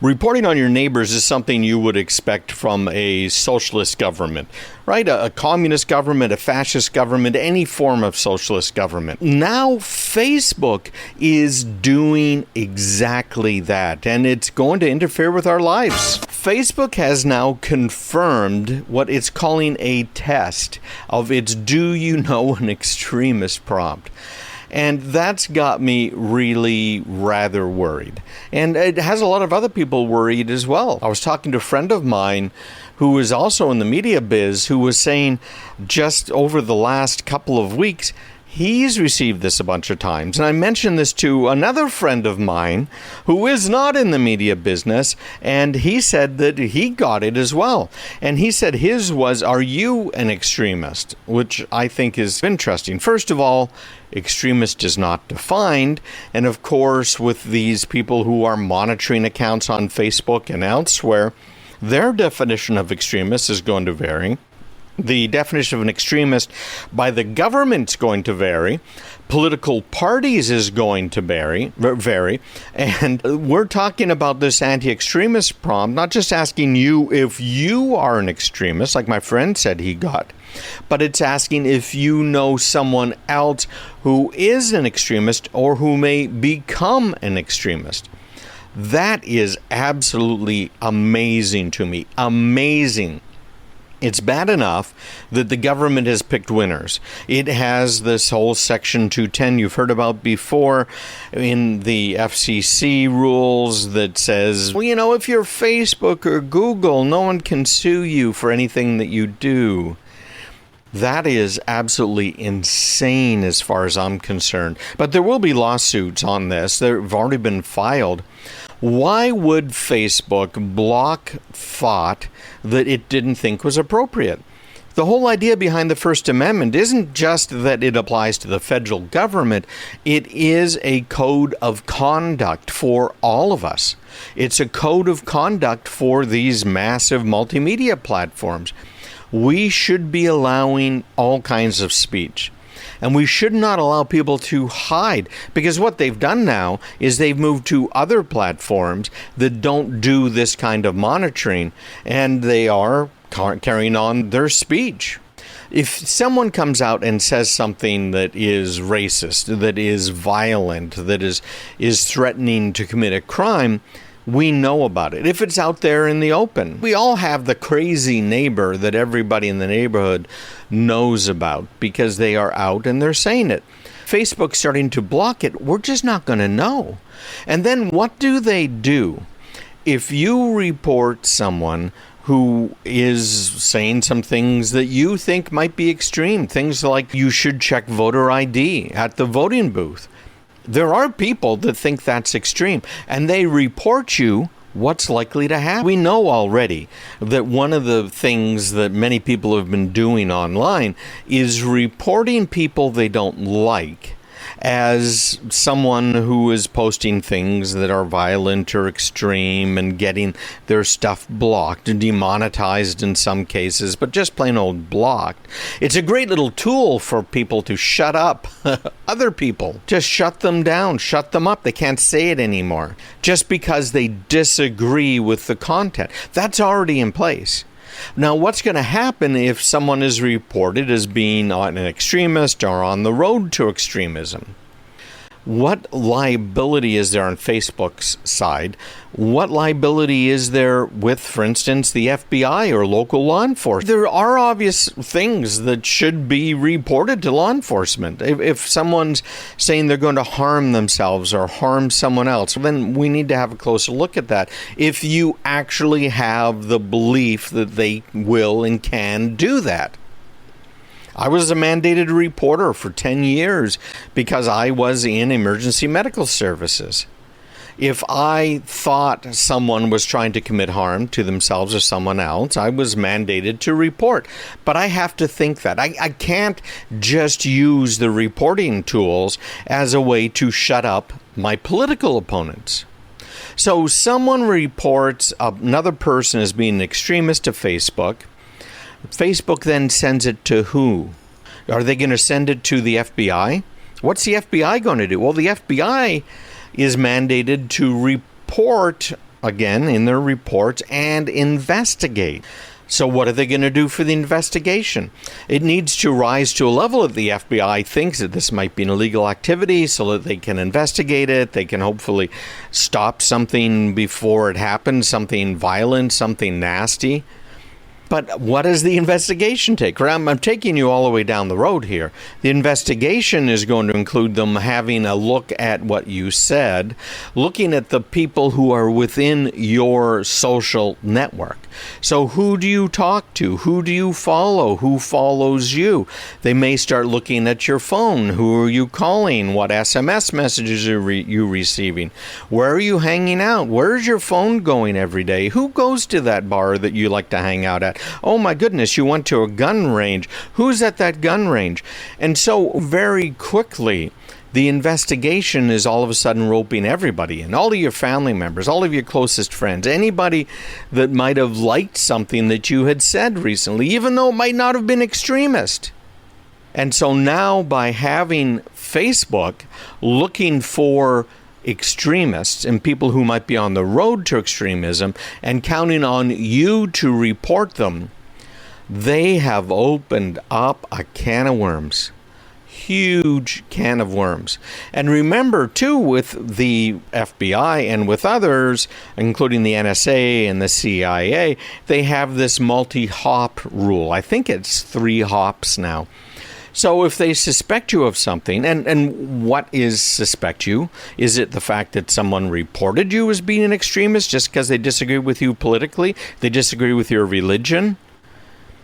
Reporting on your neighbors is something you would expect from a socialist government, right? A communist government, a fascist government, any form of socialist government. Now, Facebook is doing exactly that, and it's going to interfere with our lives. Facebook has now confirmed what it's calling a test of its "Do you know an extremist" prompt. And that's got me really rather worried. And it has a lot of other people worried as well. I was talking to a friend of mine who is also in the media biz who was saying just over the last couple of weeks, he's received this a bunch of times. And I mentioned this to another friend of mine who is not in the media business, and he said that he got it as well. And he said his was, "Are you an extremist?" Which I think is interesting. First of all, extremist is not defined. And of course, with these people who are monitoring accounts on Facebook and elsewhere, their definition of extremist is going to vary. The definition of an extremist by the government's going to vary. Political parties is going to vary. And we're talking about this anti-extremist prompt, not just asking you if you are an extremist, like my friend said he got, but it's asking if you know someone else who is an extremist or who may become an extremist. That is absolutely amazing to me. Amazing. It's bad enough that the government has picked winners. It has this whole Section 210 you've heard about before in the FCC rules that says, well, you know, if you're Facebook or Google, no one can sue you for anything that you do. That is absolutely insane as far as I'm concerned. But there will be lawsuits on this. They've already been filed. Why would Facebook block thought that it didn't think was appropriate? The whole idea behind the First Amendment isn't just that it applies to the federal government. It is a code of conduct for all of us. It's a code of conduct for these massive multimedia platforms. We should be allowing all kinds of speech. And we should not allow people to hide, because what they've done now is they've moved to other platforms that don't do this kind of monitoring, and they are carrying on their speech. If someone comes out and says something that is racist, that is violent, that is threatening to commit a crime, we know about it. If it's out there in the open, we all have the crazy neighbor that everybody in the neighborhood knows about because they are out and they're saying it. Facebook's starting to block it. We're just not going to know. And then what do they do? If you report someone who is saying some things that you think might be extreme, things like you should check voter ID at the voting booth, there are people that think that's extreme, and they report you. What's likely to happen? We know already that one of the things that many people have been doing online is reporting people they don't like as someone who is posting things that are violent or extreme and getting their stuff blocked and demonetized in some cases, but just plain old blocked. It's a great little tool for people to shut up other people. Just shut them down, shut them up. They can't say it anymore just because they disagree with the content. That's already in place. Now, what's going to happen if someone is reported as being an extremist or on the road to extremism? What liability is there on Facebook's side? What liability is there with, for instance, the FBI or local law enforcement? There are obvious things that should be reported to law enforcement. If someone's saying they're going to harm themselves or harm someone else, then we need to have a closer look at that. If you actually have the belief that they will and can do that. I was a mandated reporter for 10 years because I was in emergency medical services. If I thought someone was trying to commit harm to themselves or someone else, I was mandated to report. But I have to think that. I can't just use the reporting tools as a way to shut up my political opponents. So someone reports another person as being an extremist to Facebook. Facebook then sends it to who? Are they going to send it to the FBI? What's the FBI going to do? Well, the FBI is mandated to report again, in their reports and investigate. So what are they going to do for the investigation? It needs to rise to a level that the FBI thinks that this might be an illegal activity so that they can investigate it. They can hopefully stop something before it happens, something violent, something nasty. But what does the investigation take? I'm taking you all the way down the road here. The investigation is going to include them having a look at what you said, looking at the people who are within your social network. So who do you talk to? Who do you follow? Who follows you? They may start looking at your phone. Who are you calling? What SMS messages are you receiving? Where are you hanging out? Where's your phone going every day? Who goes to that bar that you like to hang out at? Oh my goodness, you went to a gun range. Who's at that gun range? And so very quickly, the investigation is all of a sudden roping everybody in, all of your family members, all of your closest friends, anybody that might have liked something that you had said recently, even though it might not have been extremist. And so now by having Facebook looking for extremists and people who might be on the road to extremism and counting on you to report them, they have opened up a can of worms. Huge can of worms. And remember, too, with the FBI and with others, including the NSA and the CIA, they have this multi-hop rule. I think it's 3 hops now. So if they suspect you of something, and what is suspect you? Is it the fact that someone reported you as being an extremist just because they disagree with you politically? They disagree with your religion?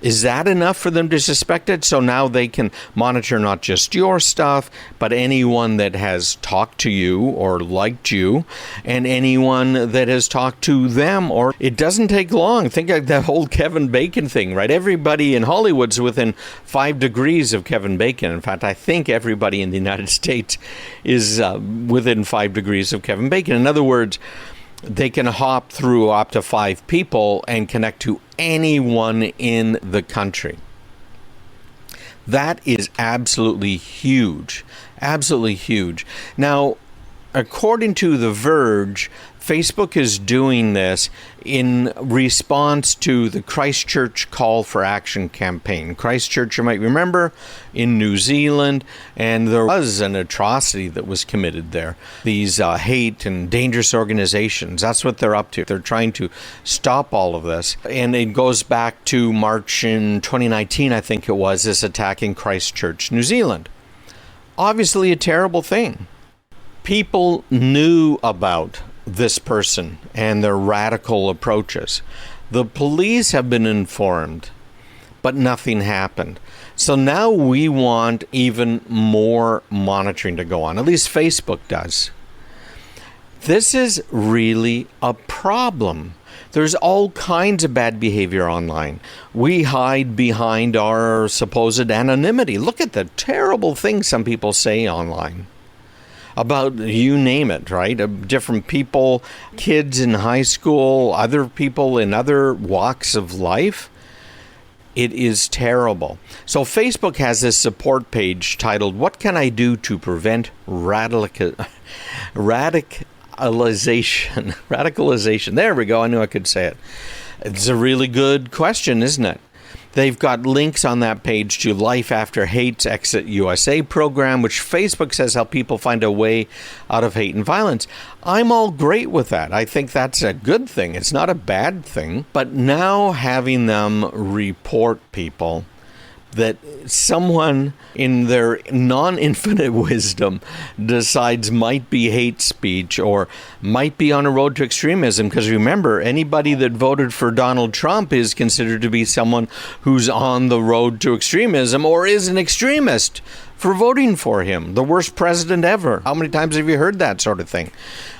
Is that enough for them to suspect it? So now they can monitor not just your stuff, but anyone that has talked to you or liked you, and anyone that has talked to them. Or it doesn't take long. Think of that whole Kevin Bacon thing, right? Everybody in Hollywood's within 5 degrees of Kevin Bacon. In fact, I think everybody in the United States is within 5 degrees of Kevin Bacon. In other words, they can hop through up to 5 people and connect to anyone in the country. That is absolutely huge. Absolutely huge. Now, according to The Verge, Facebook is doing this in response to the Christchurch Call for Action campaign. Christchurch, you might remember, in New Zealand, and there was an atrocity that was committed there. These hate and dangerous organizations, that's what they're up to. They're trying to stop all of this. And it goes back to March in 2019, I think it was, this attack in Christchurch, New Zealand. Obviously a terrible thing. People knew about this person and their radical approaches. The police have been informed, but nothing happened. So now we want even more monitoring to go on. At least Facebook does. This is really a problem. There's all kinds of bad behavior online. We hide behind our supposed anonymity. Look at the terrible things some people say online. About you name it, right? Different people, kids in high school, other people in other walks of life. It is terrible. So Facebook has this support page titled, "What Can I Do to Prevent Radicalization?" Radicalization. There we go. I knew I could say it. It's a really good question, isn't it? They've got links on that page to Life After Hate's Exit USA program, which Facebook says help people find a way out of hate and violence. I'm all great with that. I think that's a good thing. It's not a bad thing. But now having them report people that someone in their non-infinite wisdom decides might be hate speech or might be on a road to extremism. Because remember, anybody that voted for Donald Trump is considered to be someone who's on the road to extremism or is an extremist for voting for him. The worst president ever. How many times have you heard that sort of thing?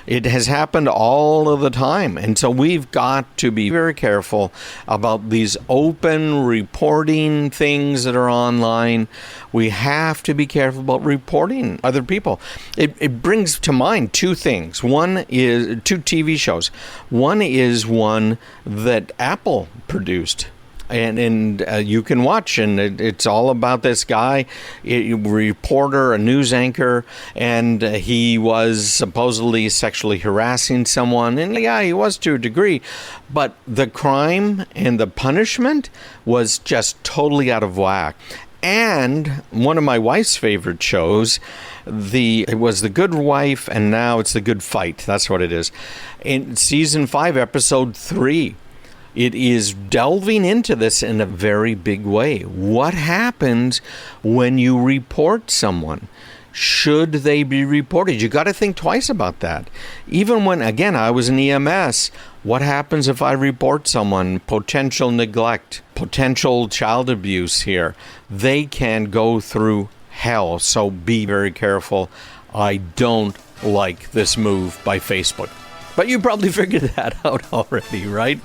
It has happened all of the time. And so we've got to be very careful about these open reporting things that are online. We have to be careful about reporting other people. It brings to mind 2 things. One is 2 TV shows. One is one that Apple produced. And you can watch, and it's all about this guy, a reporter, a news anchor, and he was supposedly sexually harassing someone. And yeah, he was to a degree, but the crime and the punishment was just totally out of whack. And one of my wife's favorite shows, it was The Good Wife, and now it's The Good Fight. That's what it is. In season 5, episode 3, it is delving into this in a very big way. What happens when you report someone? Should they be reported? You got to think twice about that. Even when, again, I was in EMS, what happens if I report someone? Potential neglect, potential child abuse here. They can go through hell, so be very careful. I don't like this move by Facebook. But you probably figured that out already, right?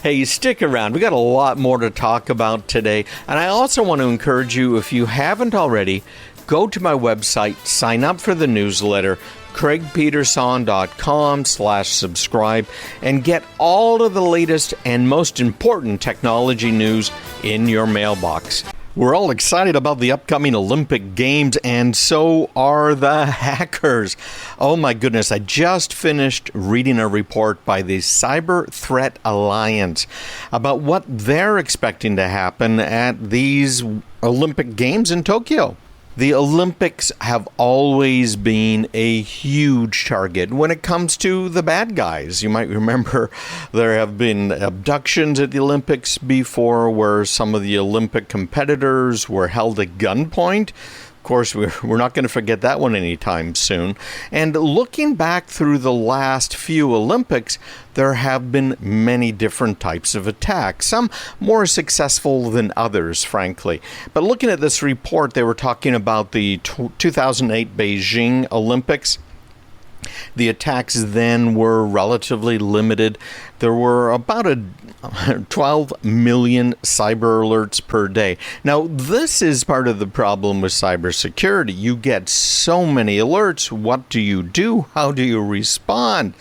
Hey, stick around. We got a lot more to talk about today. And I also want to encourage you, if you haven't already, go to my website, sign up for the newsletter, craigpeterson.com/subscribe, and get all of the latest and most important technology news in your mailbox. We're all excited about the upcoming Olympic Games, and so are the hackers. Oh my goodness, I just finished reading a report by the Cyber Threat Alliance about what they're expecting to happen at these Olympic Games in Tokyo. The Olympics have always been a huge target when it comes to the bad guys. You might remember there have been abductions at the Olympics before where some of the Olympic competitors were held at gunpoint. Of course, we're not going to forget that one anytime soon. And looking back through the last few Olympics, there have been many different types of attacks, some more successful than others, frankly. But looking at this report, they were talking about the 2008 Beijing Olympics. The attacks then were relatively limited. There were about 12 million cyber alerts per day. Now, this is part of the problem with cybersecurity. You get so many alerts. What do you do? How do you respond?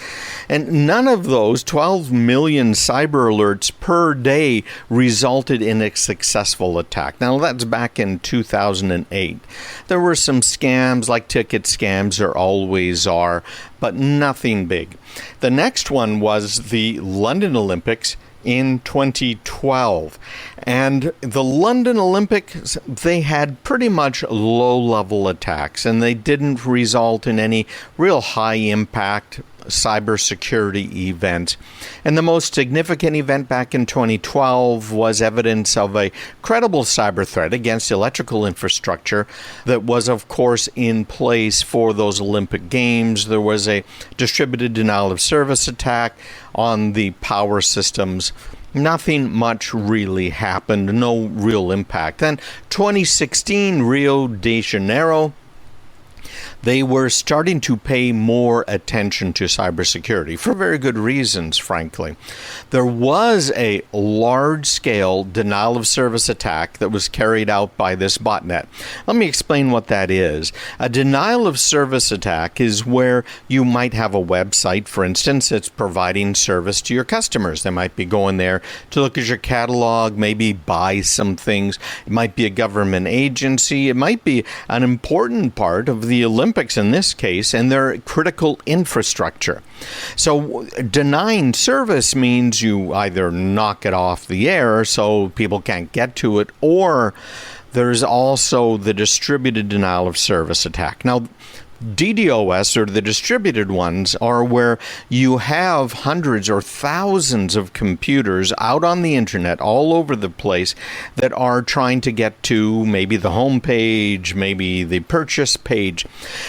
And none of those 12 million cyber alerts per day resulted in a successful attack. Now, that's back in 2008. There were some scams, like ticket scams there always are, but nothing big. The next one was the London Olympics in 2012. And the London Olympics, they had pretty much low-level attacks, and they didn't result in any real high-impact cybersecurity event. And the most significant event back in 2012 was evidence of a credible cyber threat against electrical infrastructure that was, of course, in place for those Olympic Games. There was a distributed denial of service attack on the power systems. Nothing much really happened, no real impact. Then 2016, Rio de Janeiro, they were starting to pay more attention to cybersecurity for very good reasons, frankly. There was a large-scale denial of service attack that was carried out by this botnet. Let me explain what that is. A denial of service attack is where you might have a website, for instance, that's providing service to your customers. They might be going there to look at your catalog, maybe buy some things. It might be a government agency. It might be an important part of the Olympics in this case, and their critical infrastructure. So denying service means you either knock it off the air so people can't get to it, or there's also the distributed denial of service attack. Now, DDoS, or the distributed ones, are where you have hundreds or thousands of computers out on the internet all over the place that are trying to get to maybe the home page, maybe the purchase page.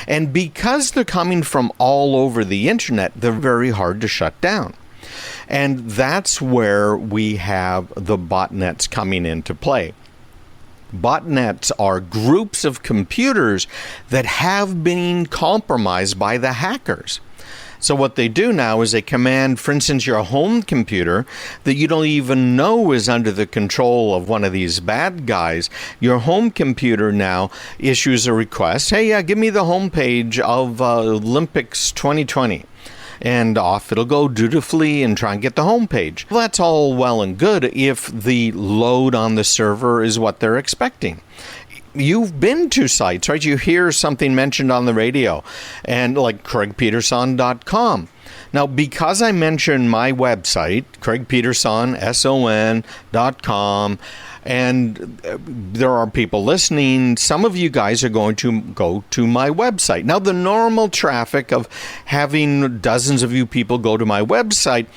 And because they're coming from all over the internet, they're very hard to shut down. And that's where we have the botnets coming into play. Botnets are groups of computers that have been compromised by the hackers. So what they do now is they command, for instance, your home computer that you don't even know is under the control of one of these bad guys. Your home computer now issues a request. Hey, give me the home page of Olympics 2020. and off it'll go dutifully and try and get the home page. Well, that's all well and good if the load on the server is what they're expecting. You've been to sites, right? You hear something mentioned on the radio, and like CraigPeterson.com. Now, because I mentioned my website, CraigPeterson.com, and there are people listening, some of you guys are going to go to my website. Now, the normal traffic of having dozens of you people go to my website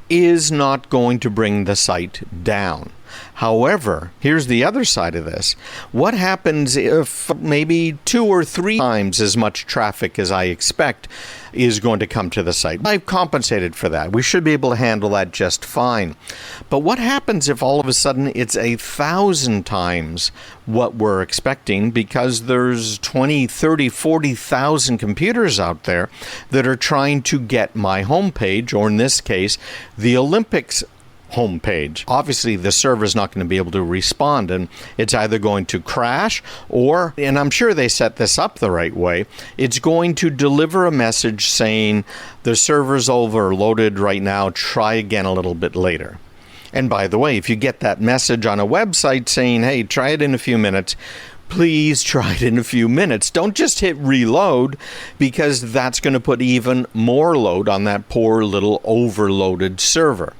is not going to bring the site down. However, here's the other side of this. What happens if maybe 2 or 3 times as much traffic as I expect is going to come to the site? I've compensated for that. We should be able to handle that just fine. But what happens if all of a sudden it's 1,000 times what we're expecting, because there's 20, 30, 40,000 computers out there that are trying to get my homepage, or in this case, the Olympics homepage? Obviously, the server is not going to be able to respond, and it's either going to crash or, and I'm sure they set this up the right way, it's going to deliver a message saying the server's overloaded right now, try again a little bit later. And by the way, if you get that message on a website saying, hey, try it in a few minutes, please try it in a few minutes. Don't just hit reload, because that's going to put even more load on that poor little overloaded server.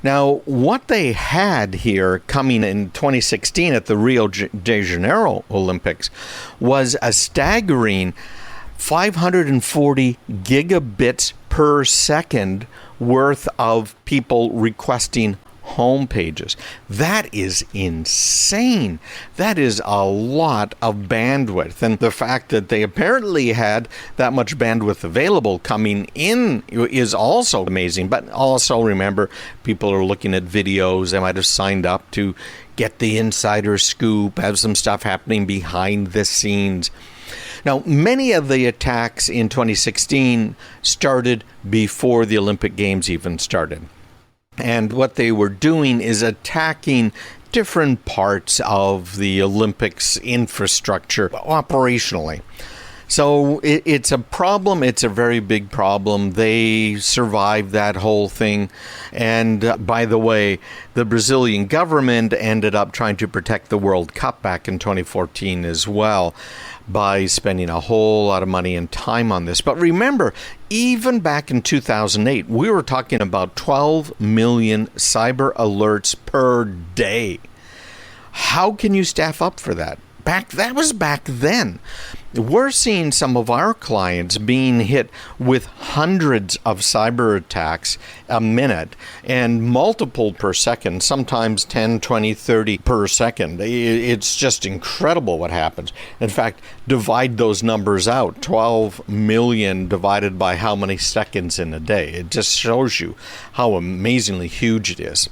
Now, what they had here coming in 2016 at the Rio de Janeiro Olympics was a staggering 540 gigabits per second worth of people requesting home pages. That is insane. That is a lot of bandwidth. And the fact that they apparently had that much bandwidth available coming in is also amazing. But also remember, people are looking at videos. They might have signed up to get the insider scoop, have some stuff happening behind the scenes. Now, many of the attacks in 2016 started before the Olympic Games even started. And what they were doing is attacking different parts of the Olympics infrastructure operationally. So it's a problem. It's a very big problem. They survived that whole thing. And by the way, the Brazilian government ended up trying to protect the World Cup back in 2014 as well by spending a whole lot of money and time on this. But remember, even back in 2008, we were talking about 12 million cyber alerts per day. How can you staff up for that? That was back then. We're seeing some of our clients being hit with hundreds of cyber attacks a minute and multiple per second, sometimes 10, 20, 30 per second. It's just incredible what happens. In fact, divide those numbers out. 12 million divided by how many seconds in a day. It just shows you how amazingly huge it is.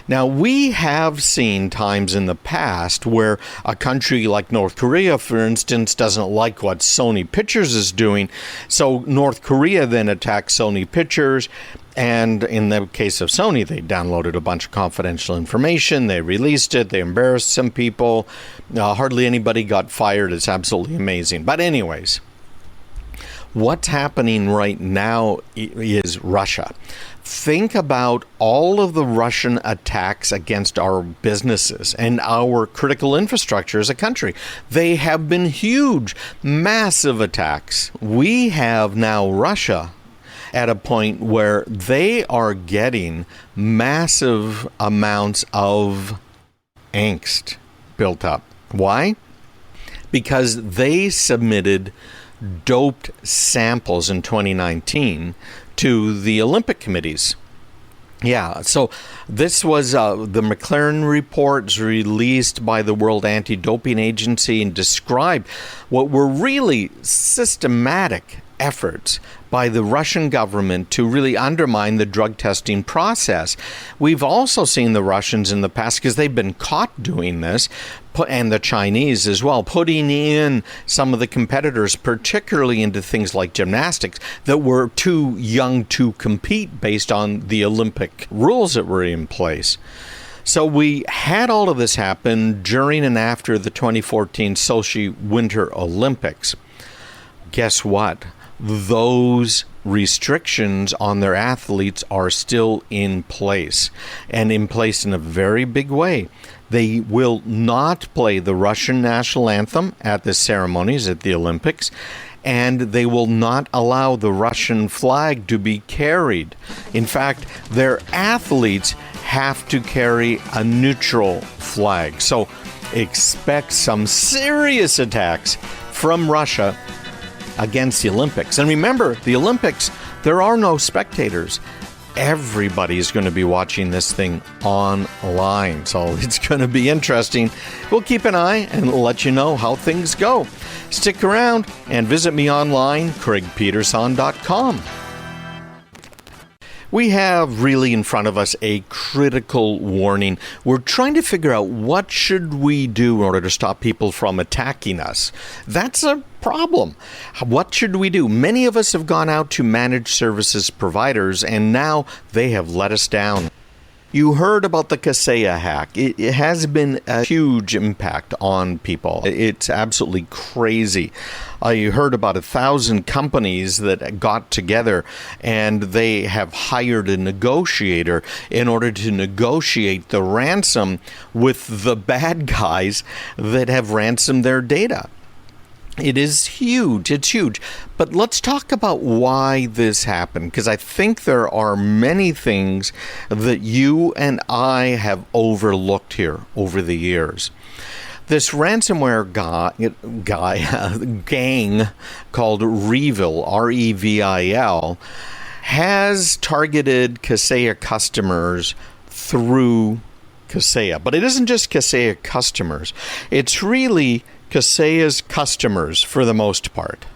Now, we have seen times in the past where a country like North Korea, for instance, doesn't like what Sony Pictures is doing. So North Korea then attacks Sony Pictures. And in the case of Sony, they downloaded a bunch of confidential information. They released it. They embarrassed some people. Hardly anybody got fired. It's absolutely amazing. But anyways, what's happening right now is Russia. Think about all of the Russian attacks against our businesses and our critical infrastructure as a country. They have been huge, massive attacks. We have now Russia at a point where they are getting massive amounts of angst built up. Why? Because they submitted doped samples in 2019 to the Olympic committees. Yeah, so this was the McLaren reports released by the World Anti-Doping Agency and described what were really systematic efforts by the Russian government to really undermine the drug testing process. We've also seen the Russians in the past, because they've been caught doing this, and the Chinese as well, putting in some of the competitors, particularly into things like gymnastics, that were too young to compete based on the Olympic rules that were in place. So we had all of this happen during and after the 2014 Sochi Winter Olympics. Guess what? Those restrictions on their athletes are still in place, and in place in a very big way. They will not play the Russian national anthem at the ceremonies at the Olympics, and they will not allow the Russian flag to be carried. In fact, their athletes have to carry a neutral flag. So expect some serious attacks from Russia against the Olympics. And remember, the Olympics, there are no spectators. Everybody's going to be watching this thing online. So it's going to be interesting. We'll keep an eye and let you know how things go. Stick around and visit me online, craigpeterson.com. We have really in front of us a critical warning. We're trying to figure out what should we do in order to stop people from attacking us. That's a problem. What should we do? Many of us have gone out to managed services providers, and now they have let us down. You heard about the Kaseya hack. It has been a huge impact on people. It's absolutely crazy. You heard about 1,000 companies that got together and they have hired a negotiator in order to negotiate the ransom with the bad guys that have ransomed their data. It is huge. It's huge. But let's talk about why this happened, because I think there are many things that you and I have overlooked here over the years. This ransomware gang called Revil, R-E-V-I-L, has targeted Kaseya customers through Kaseya. But it isn't just Kaseya customers. It's really Kaseya's customers for the most part.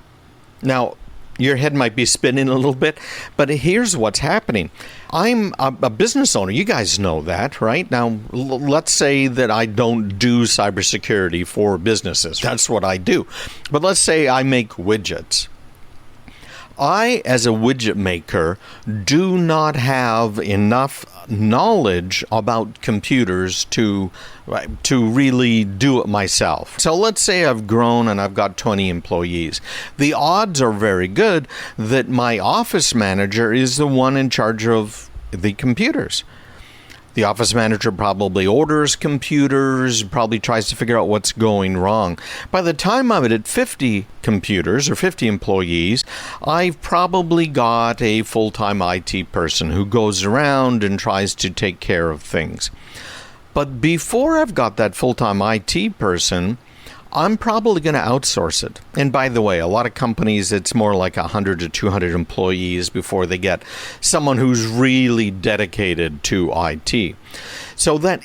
Now, your head might be spinning a little bit, but here's what's happening. I'm a business owner. You guys know that, right? Now, let's say that I don't do cybersecurity for businesses. That's what I do. But let's say I make widgets. I, as a widget maker, do not have enough knowledge about computers to really do it myself. So let's say I've grown and I've got 20 employees. The odds are very good that my office manager is the one in charge of the computers. The office manager probably orders computers, probably tries to figure out what's going wrong. By the time I'm at 50 computers or 50 employees, I've probably got a full-time IT person who goes around and tries to take care of things. But before I've got that full-time IT person, I'm probably going to outsource it. And by the way, a lot of companies, it's more like 100 to 200 employees before they get someone who's really dedicated to IT. So that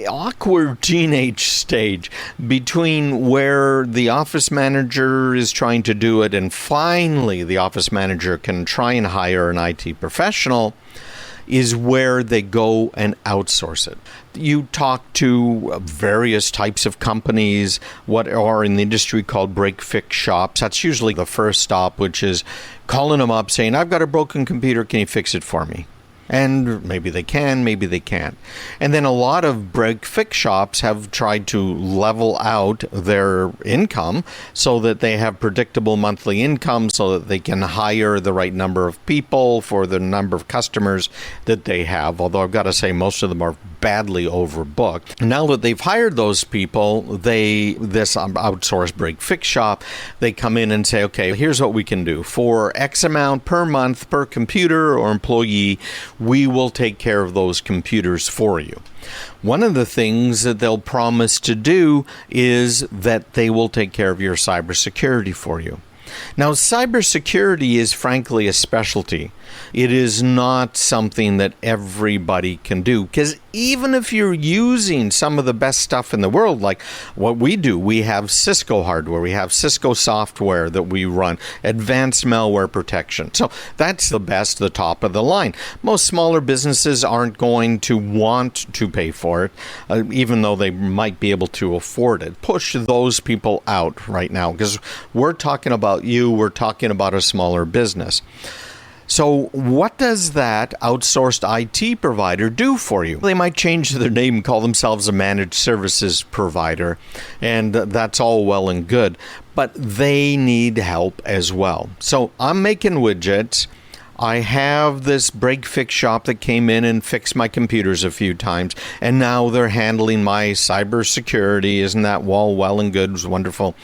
awkward teenage stage between where the office manager is trying to do it and finally the office manager can try and hire an IT professional is where they go and outsource it. You talk to various types of companies, what are in the industry called break-fix shops. That's usually the first stop, which is calling them up saying, I've got a broken computer, can you fix it for me? And maybe they can, maybe they can't. And then a lot of break-fix shops have tried to level out their income so that they have predictable monthly income so that they can hire the right number of people for the number of customers that they have. Although I've got to say most of them are badly overbooked. Now that they've hired those people, this outsourced break-fix shop, they come in and say, okay, here's what we can do. For X amount per month per computer or employee, we will take care of those computers for you. One of the things that they'll promise to do is that they will take care of your cybersecurity for you. Now, cybersecurity is frankly a specialty. It is not something that everybody can do, because even if you're using some of the best stuff in the world, like what we do, we have Cisco hardware, we have Cisco software that we run, advanced malware protection. So that's the best, the top of the line. Most smaller businesses aren't going to want to pay for it, even though they might be able to afford it. Push those people out right now, because we're talking about you, we're talking about a smaller business. So what does that outsourced IT provider do for you? They might change their name and call themselves a managed services provider, and that's all well and good, but they need help as well. So I'm making widgets. I have this break-fix shop that came in and fixed my computers a few times, and now they're handling my cybersecurity. Isn't that well and good? It's wonderful.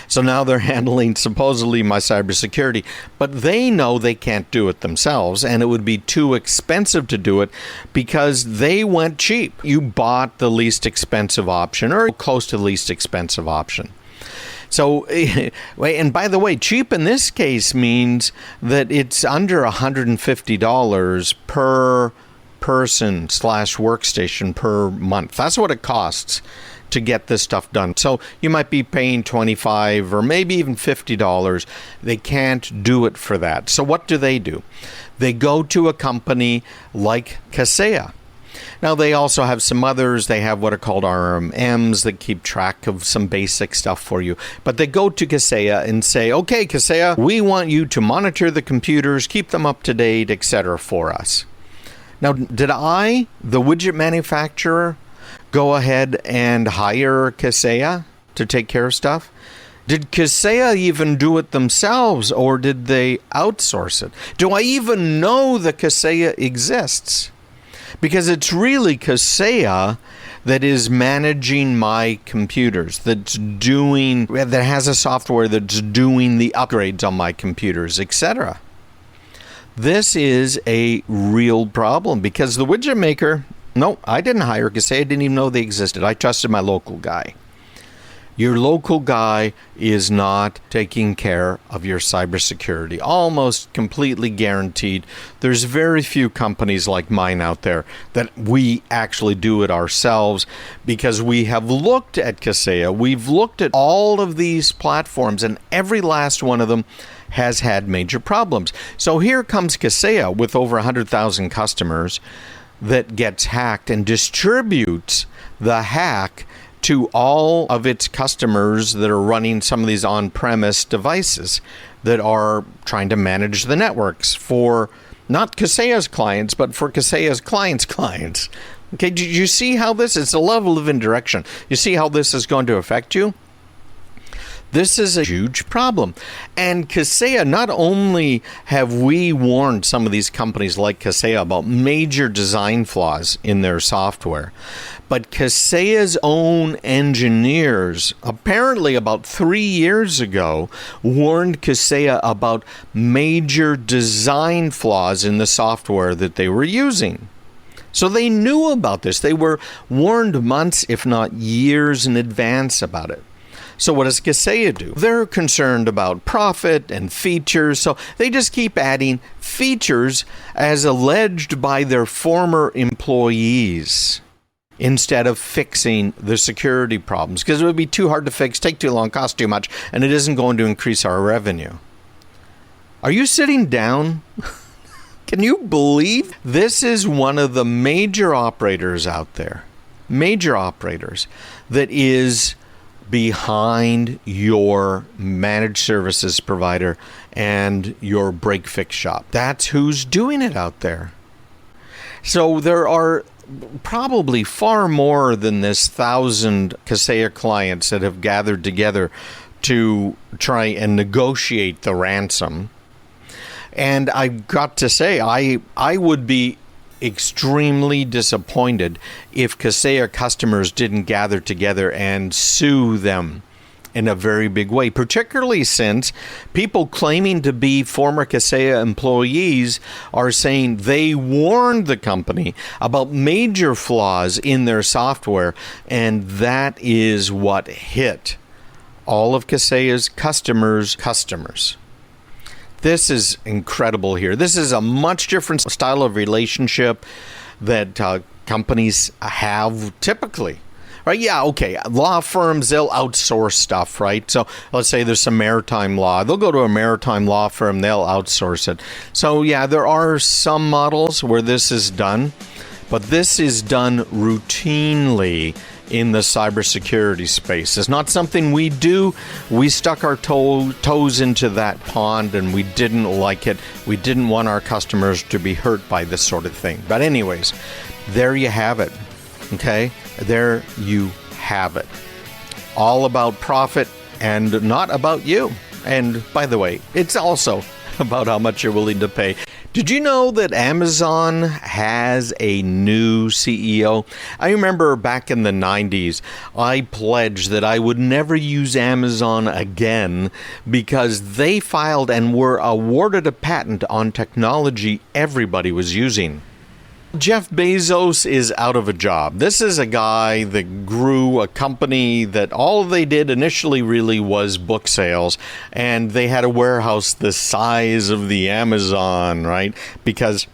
So now they're handling supposedly my cybersecurity, but they know they can't do it themselves, and it would be too expensive to do it because they went cheap. You bought the least expensive option or close to the least expensive option. So, and by the way, cheap in this case means that it's under $150 per person / workstation per month. That's what it costs to get this stuff done. So you might be paying $25 or maybe even $50. They can't do it for that. So what do? They go to a company like Kaseya. Now, they also have some others. They have what are called RMMs that keep track of some basic stuff for you. But they go to Kaseya and say, okay, Kaseya, we want you to monitor the computers, keep them up to date, etc. for us. Now, did I, the widget manufacturer, go ahead and hire Kaseya to take care of stuff? Did Kaseya even do it themselves, or did they outsource it? Do I even know that Kaseya exists? Because it's really Kaseya that is managing my computers, that has a software that's doing the upgrades on my computers, etc. This is a real problem because the widget maker, no, I didn't hire Kaseya. I didn't even know they existed. I trusted my local guy. Your local guy is not taking care of your cybersecurity, almost completely guaranteed. There's very few companies like mine out there that we actually do it ourselves because we have looked at Kaseya. We've looked at all of these platforms, and every last one of them has had major problems. So here comes Kaseya with over 100,000 customers that gets hacked and distributes the hack to all of its customers that are running some of these on-premise devices that are trying to manage the networks for not Kaseya's clients, but for Kaseya's clients. Okay, do you see how this is a level of indirection? You see how this is going to affect you? This is a huge problem. And Kaseya, not only have we warned some of these companies like Kaseya about major design flaws in their software, but Kaseya's own engineers, apparently about 3 years ago, warned Kaseya about major design flaws in the software that they were using. So they knew about this. They were warned months, if not years in advance about it. So what does Kaseya do? They're concerned about profit and features, so they just keep adding features as alleged by their former employees instead of fixing the security problems, because it would be too hard to fix, take too long, cost too much, and it isn't going to increase our revenue. Are you sitting down? Can you believe this is one of the major operators out there, that is behind your managed services provider and your break-fix shop? That's who's doing it out there. So there are probably far more than this 1,000 Kaseya clients that have gathered together to try and negotiate the ransom. And I've got to say, I would be extremely disappointed if Kaseya customers didn't gather together and sue them in a very big way, particularly since people claiming to be former Kaseya employees are saying they warned the company about major flaws in their software, and that is what hit all of Kaseya's customers. This is incredible here. This is a much different style of relationship that companies have typically. Right? Yeah, okay. Law firms, they'll outsource stuff, right? So let's say there's some maritime law. They'll go to a maritime law firm, they'll outsource it. So yeah, there are some models where this is done, but this is done routinely in the cybersecurity space. It's not something we do. We stuck our toes into that pond, and we didn't like it. We didn't want our customers to be hurt by this sort of thing. But anyways, there you have it. Okay? There you have it. All about profit and not about you. And by the way, it's also about how much you're willing to pay. Did you know that Amazon has a new CEO? I remember back in the 90s, I pledged that I would never use Amazon again because they filed and were awarded a patent on technology everybody was using. Jeff Bezos is out of a job. This is a guy that grew a company that all they did initially really was book sales, and they had a warehouse the size of the Amazon, right? Because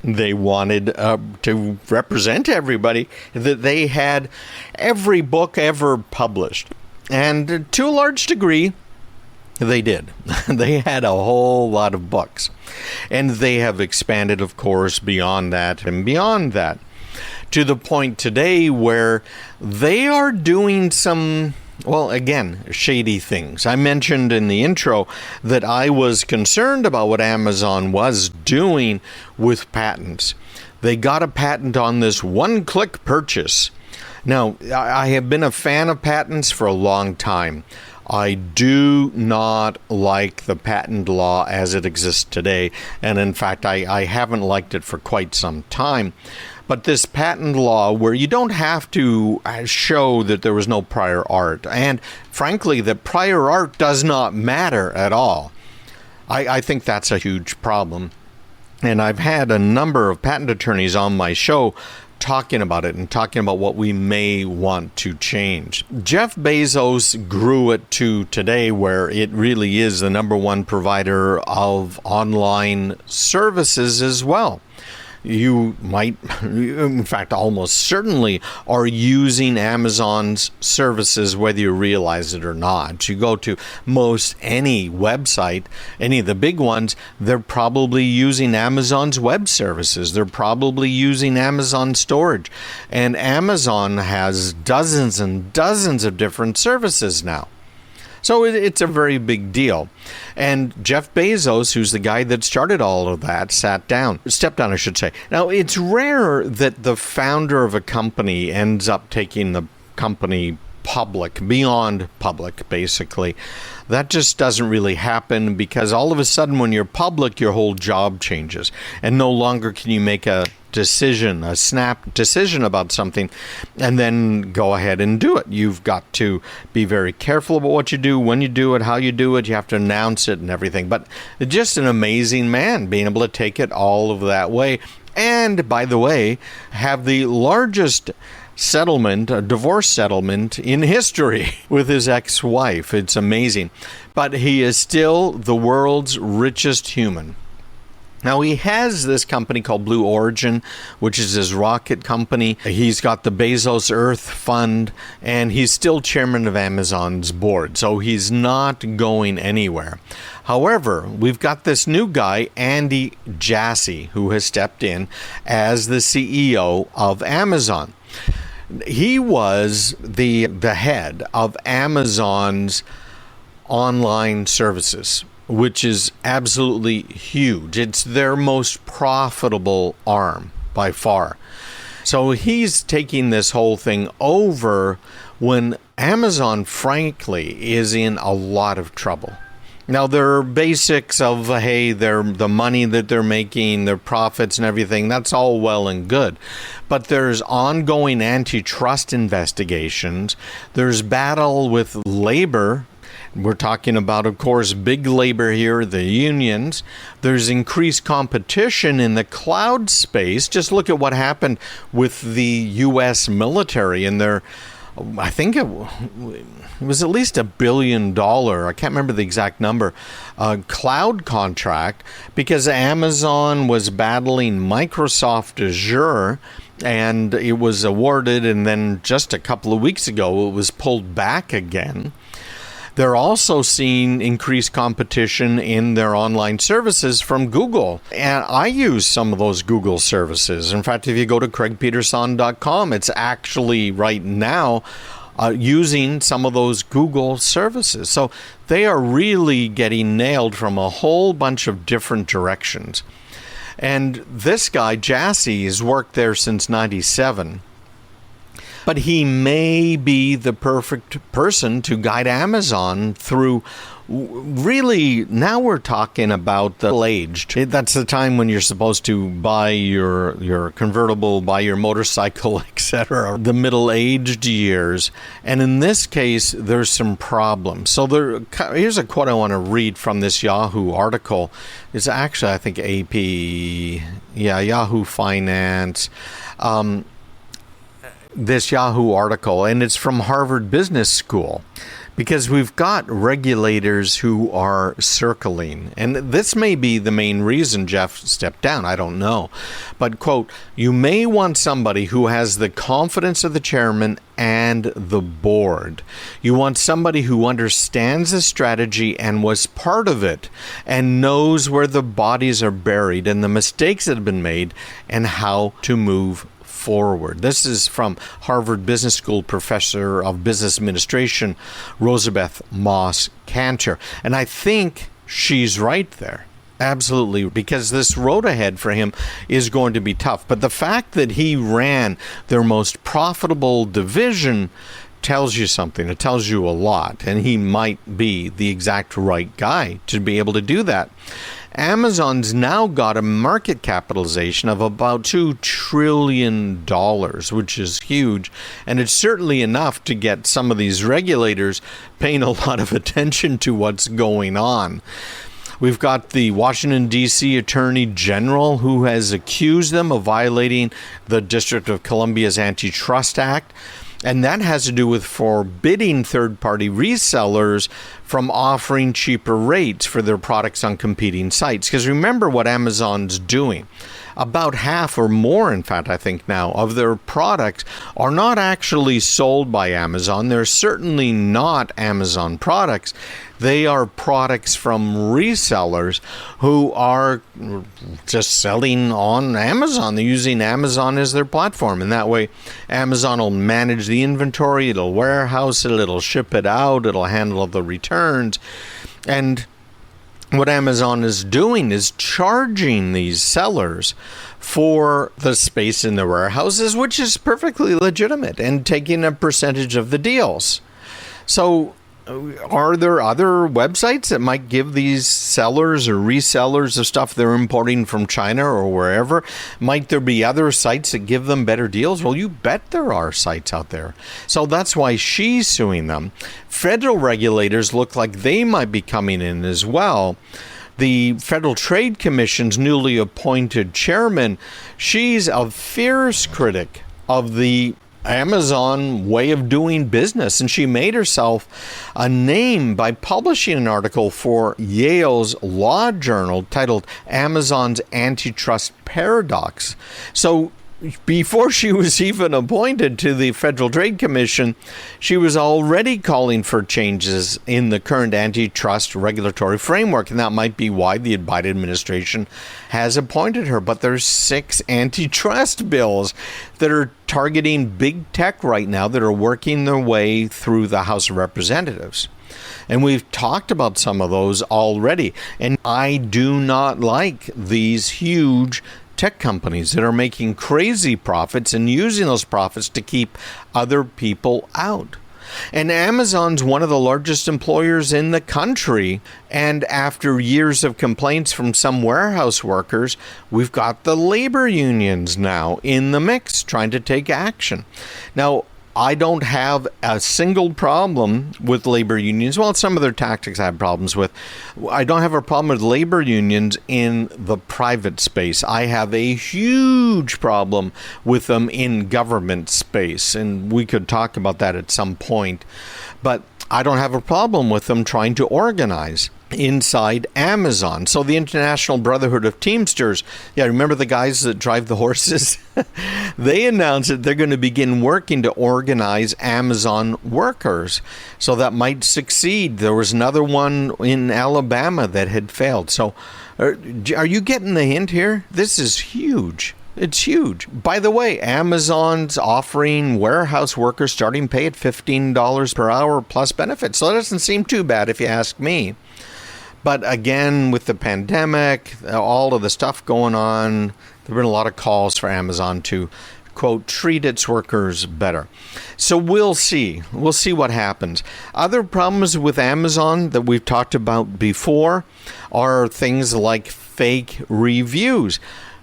they wanted to represent everybody that they had every book ever published. And to a large degree, they did. They had a whole lot of books. And they have expanded, of course, beyond that and beyond that, to the point today where they are doing some, well, again, shady things. I mentioned in the intro that I was concerned about what Amazon was doing with patents. They got a patent on this one-click purchase. Now, I have been a fan of patents for a long time. I do not like the patent law as it exists today, and in fact, I haven't liked it for quite some time. But this patent law, where you don't have to show that there was no prior art, and frankly, that prior art does not matter at all, I think that's a huge problem. And I've had a number of patent attorneys on my show talking about it and talking about what we may want to change. Jeff Bezos grew it to today where it really is the number one provider of online services as well. You might, in fact, almost certainly are using Amazon's services, whether you realize it or not. You go to most any website, any of the big ones, they're probably using Amazon's web services. They're probably using Amazon storage. And Amazon has dozens and dozens of different services now. So it's a very big deal. And Jeff Bezos, who's the guy that started all of that, stepped down, I should say. Now, it's rare that the founder of a company ends up taking the company public, beyond public, basically. That just doesn't really happen because all of a sudden when you're public, your whole job changes. And no longer can you make a decision, a snap decision about something and then go ahead and do it. You've got to be very careful about what you do, when you do it, how you do it. You have to announce it and everything. But just an amazing man being able to take it all of that way. And by the way, have the largest settlement, a divorce settlement in history with his ex-wife. It's amazing. But he is still the world's richest human. Now, he has this company called Blue Origin, which is his rocket company. He's got the Bezos Earth Fund, and he's still chairman of Amazon's board, so he's not going anywhere. However, we've got this new guy, Andy Jassy, who has stepped in as the CEO of Amazon. He was the head of Amazon's online services, which is absolutely huge. It's their most profitable arm by far. So he's taking this whole thing over when Amazon, frankly, is in a lot of trouble. Now, there are basics of, hey, the money that they're making, their profits and everything, that's all well and good. But there's ongoing antitrust investigations. There's battle with labor. We're talking about, of course, big labor here, the unions. There's increased competition in the cloud space. Just look at what happened with the U.S. military and their, I think it was at least $1 billion, I can't remember the exact number, cloud contract because Amazon was battling Microsoft Azure and it was awarded, and then just a couple of weeks ago it was pulled back again. They're also seeing increased competition in their online services from Google. And I use some of those Google services. In fact, if you go to craigpeterson.com, it's actually right now using some of those Google services. So they are really getting nailed from a whole bunch of different directions. And this guy, Jassy, has worked there since 97. But he may be the perfect person to guide Amazon through. Really, now we're talking about the middle-aged. That's the time when you're supposed to buy your convertible, buy your motorcycle, etc. The middle-aged years. And in this case, there's some problems. So here's a quote I want to read from this Yahoo article. It's actually, I think, Yahoo Finance. This Yahoo article, and it's from Harvard Business School, because we've got regulators who are circling. And this may be the main reason Jeff stepped down. I don't know. But, quote, you may want somebody who has the confidence of the chairman and the board. You want somebody who understands the strategy and was part of it and knows where the bodies are buried and the mistakes that have been made and how to move forward. This is from Harvard Business School professor of business administration, Rosabeth Moss Cantor. And I think she's right there. Absolutely, because this road ahead for him is going to be tough. But the fact that he ran their most profitable division tells you something. It tells you a lot. And he might be the exact right guy to be able to do that. Amazon's now got a market capitalization of about $2 trillion, which is huge. And it's certainly enough to get some of these regulators paying a lot of attention to what's going on. We've got the Washington, D.C. Attorney General who has accused them of violating the District of Columbia's Antitrust Act. And that has to do with forbidding third-party resellers from offering cheaper rates for their products on competing sites. Because remember what Amazon's doing. About half or more, in fact, I think now, of their products are not actually sold by Amazon. They're certainly not Amazon products. They are products from resellers who are just selling on Amazon. They're using Amazon as their platform. And that way, Amazon will manage the inventory, it'll warehouse it, it'll ship it out, it'll handle the returns. And what Amazon is doing is charging these sellers for the space in their warehouses, which is perfectly legitimate, and taking a percentage of the deals. So are there other websites that might give these sellers or resellers of stuff they're importing from China or wherever? Might there be other sites that give them better deals? Well, you bet there are sites out there. So that's why she's suing them. Federal regulators look like they might be coming in as well. The Federal Trade Commission's newly appointed chairman, she's a fierce critic of the Amazon way of doing business, and she made herself a name by publishing an article for Yale's law journal titled Amazon's Antitrust Paradox. So before she was even appointed to the Federal Trade Commission, she was already calling for changes in the current antitrust regulatory framework, and that might be why the Biden administration has appointed her. But there's 6 antitrust bills that are targeting big tech right now that are working their way through the House of Representatives. And we've talked about some of those already. And I do not like these huge tech companies that are making crazy profits and using those profits to keep other people out. And Amazon's one of the largest employers in the country. And after years of complaints from some warehouse workers, we've got the labor unions now in the mix trying to take action. Now, I don't have a single problem with labor unions. Well, some of their tactics I have problems with. I don't have a problem with labor unions in the private space. I have a huge problem with them in government space, and we could talk about that at some point. But I don't have a problem with them trying to organize. inside Amazon. So the International Brotherhood of Teamsters, remember the guys that drive the horses? They announced that they're going to begin working to organize Amazon workers. So that might succeed. There was another one in Alabama that had failed. So are you getting the hint here? This is huge. It's huge. By the way, Amazon's offering warehouse workers starting pay at $15 per hour plus benefits. So that doesn't seem too bad if you ask me. But again, with the pandemic, all of the stuff going on, there have been a lot of calls for Amazon to, quote, treat its workers better. So we'll see. We'll see what happens. Other problems with Amazon that we've talked about before are things like fake reviews.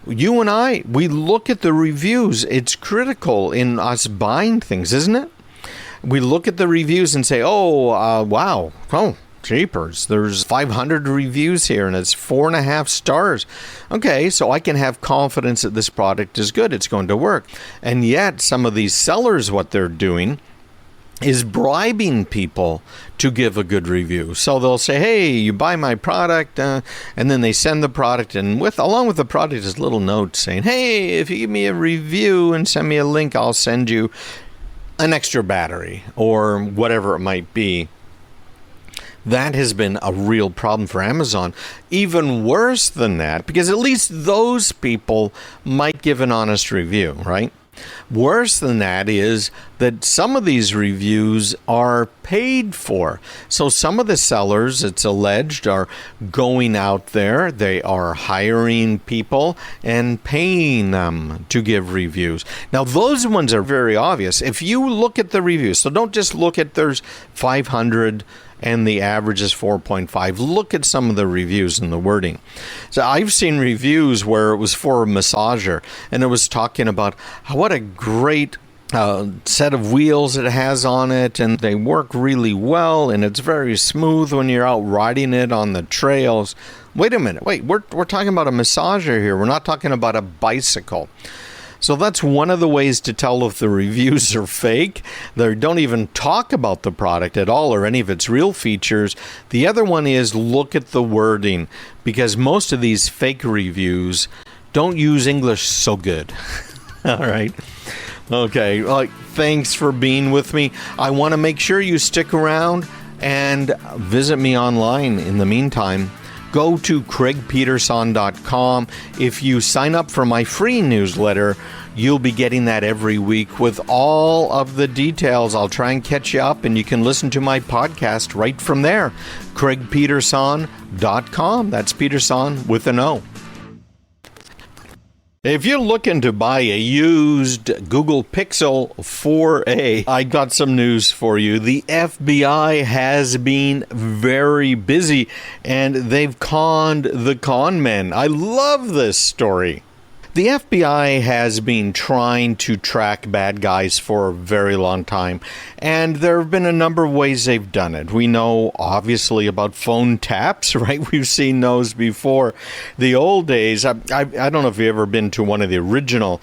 You and I, we look at the reviews. It's critical in us buying things, isn't it? We look at the reviews and say, wow, jeepers, there's 500 reviews here and it's 4.5 stars. Okay, so I can have confidence that this product is good. It's going to work. And yet some of these sellers, what they're doing is bribing people to give a good review. So they'll say, hey, you buy my product, and then they send the product, and along with the product is a little note saying, hey, if you give me a review and send me a link, I'll send you an extra battery or whatever it might be. That has been a real problem for Amazon. Even worse than that, because at least those people might give an honest review, right? Worse than that is that some of these reviews are paid for. So some of the sellers, it's alleged, are going out there, they are hiring people and paying them to give reviews. Now, those ones are very obvious. If you look at the reviews, so don't just look at there's 500 and the average is 4.5. Look at some of the reviews and the wording. So I've seen reviews where it was for a massager, and it was talking about what a great set of wheels it has on it, and they work really well, and it's very smooth when you're out riding it on the trails. Wait a minute. We're talking about a massager here. We're not talking about a bicycle. So that's one of the ways to tell if the reviews are fake. They don't even talk about the product at all or any of its real features. The other one is look at the wording, because most of these fake reviews don't use English so good. All right. Okay. Thanks for being with me. I want to make sure you stick around and visit me online in the meantime. Go to craigpeterson.com. If you sign up for my free newsletter, you'll be getting that every week with all of the details. I'll try and catch you up, and you can listen to my podcast right from there. craigpeterson.com. That's Peterson with an O. If you're looking to buy a used Google Pixel 4a, I got some news for you. The FBI has been very busy, and they've conned the con men. I love this story. The FBI has been trying to track bad guys for a very long time, and there have been a number of ways they've done it. We know, obviously, about phone taps, right? We've seen those before. The old days, I don't know if you've ever been to one of the original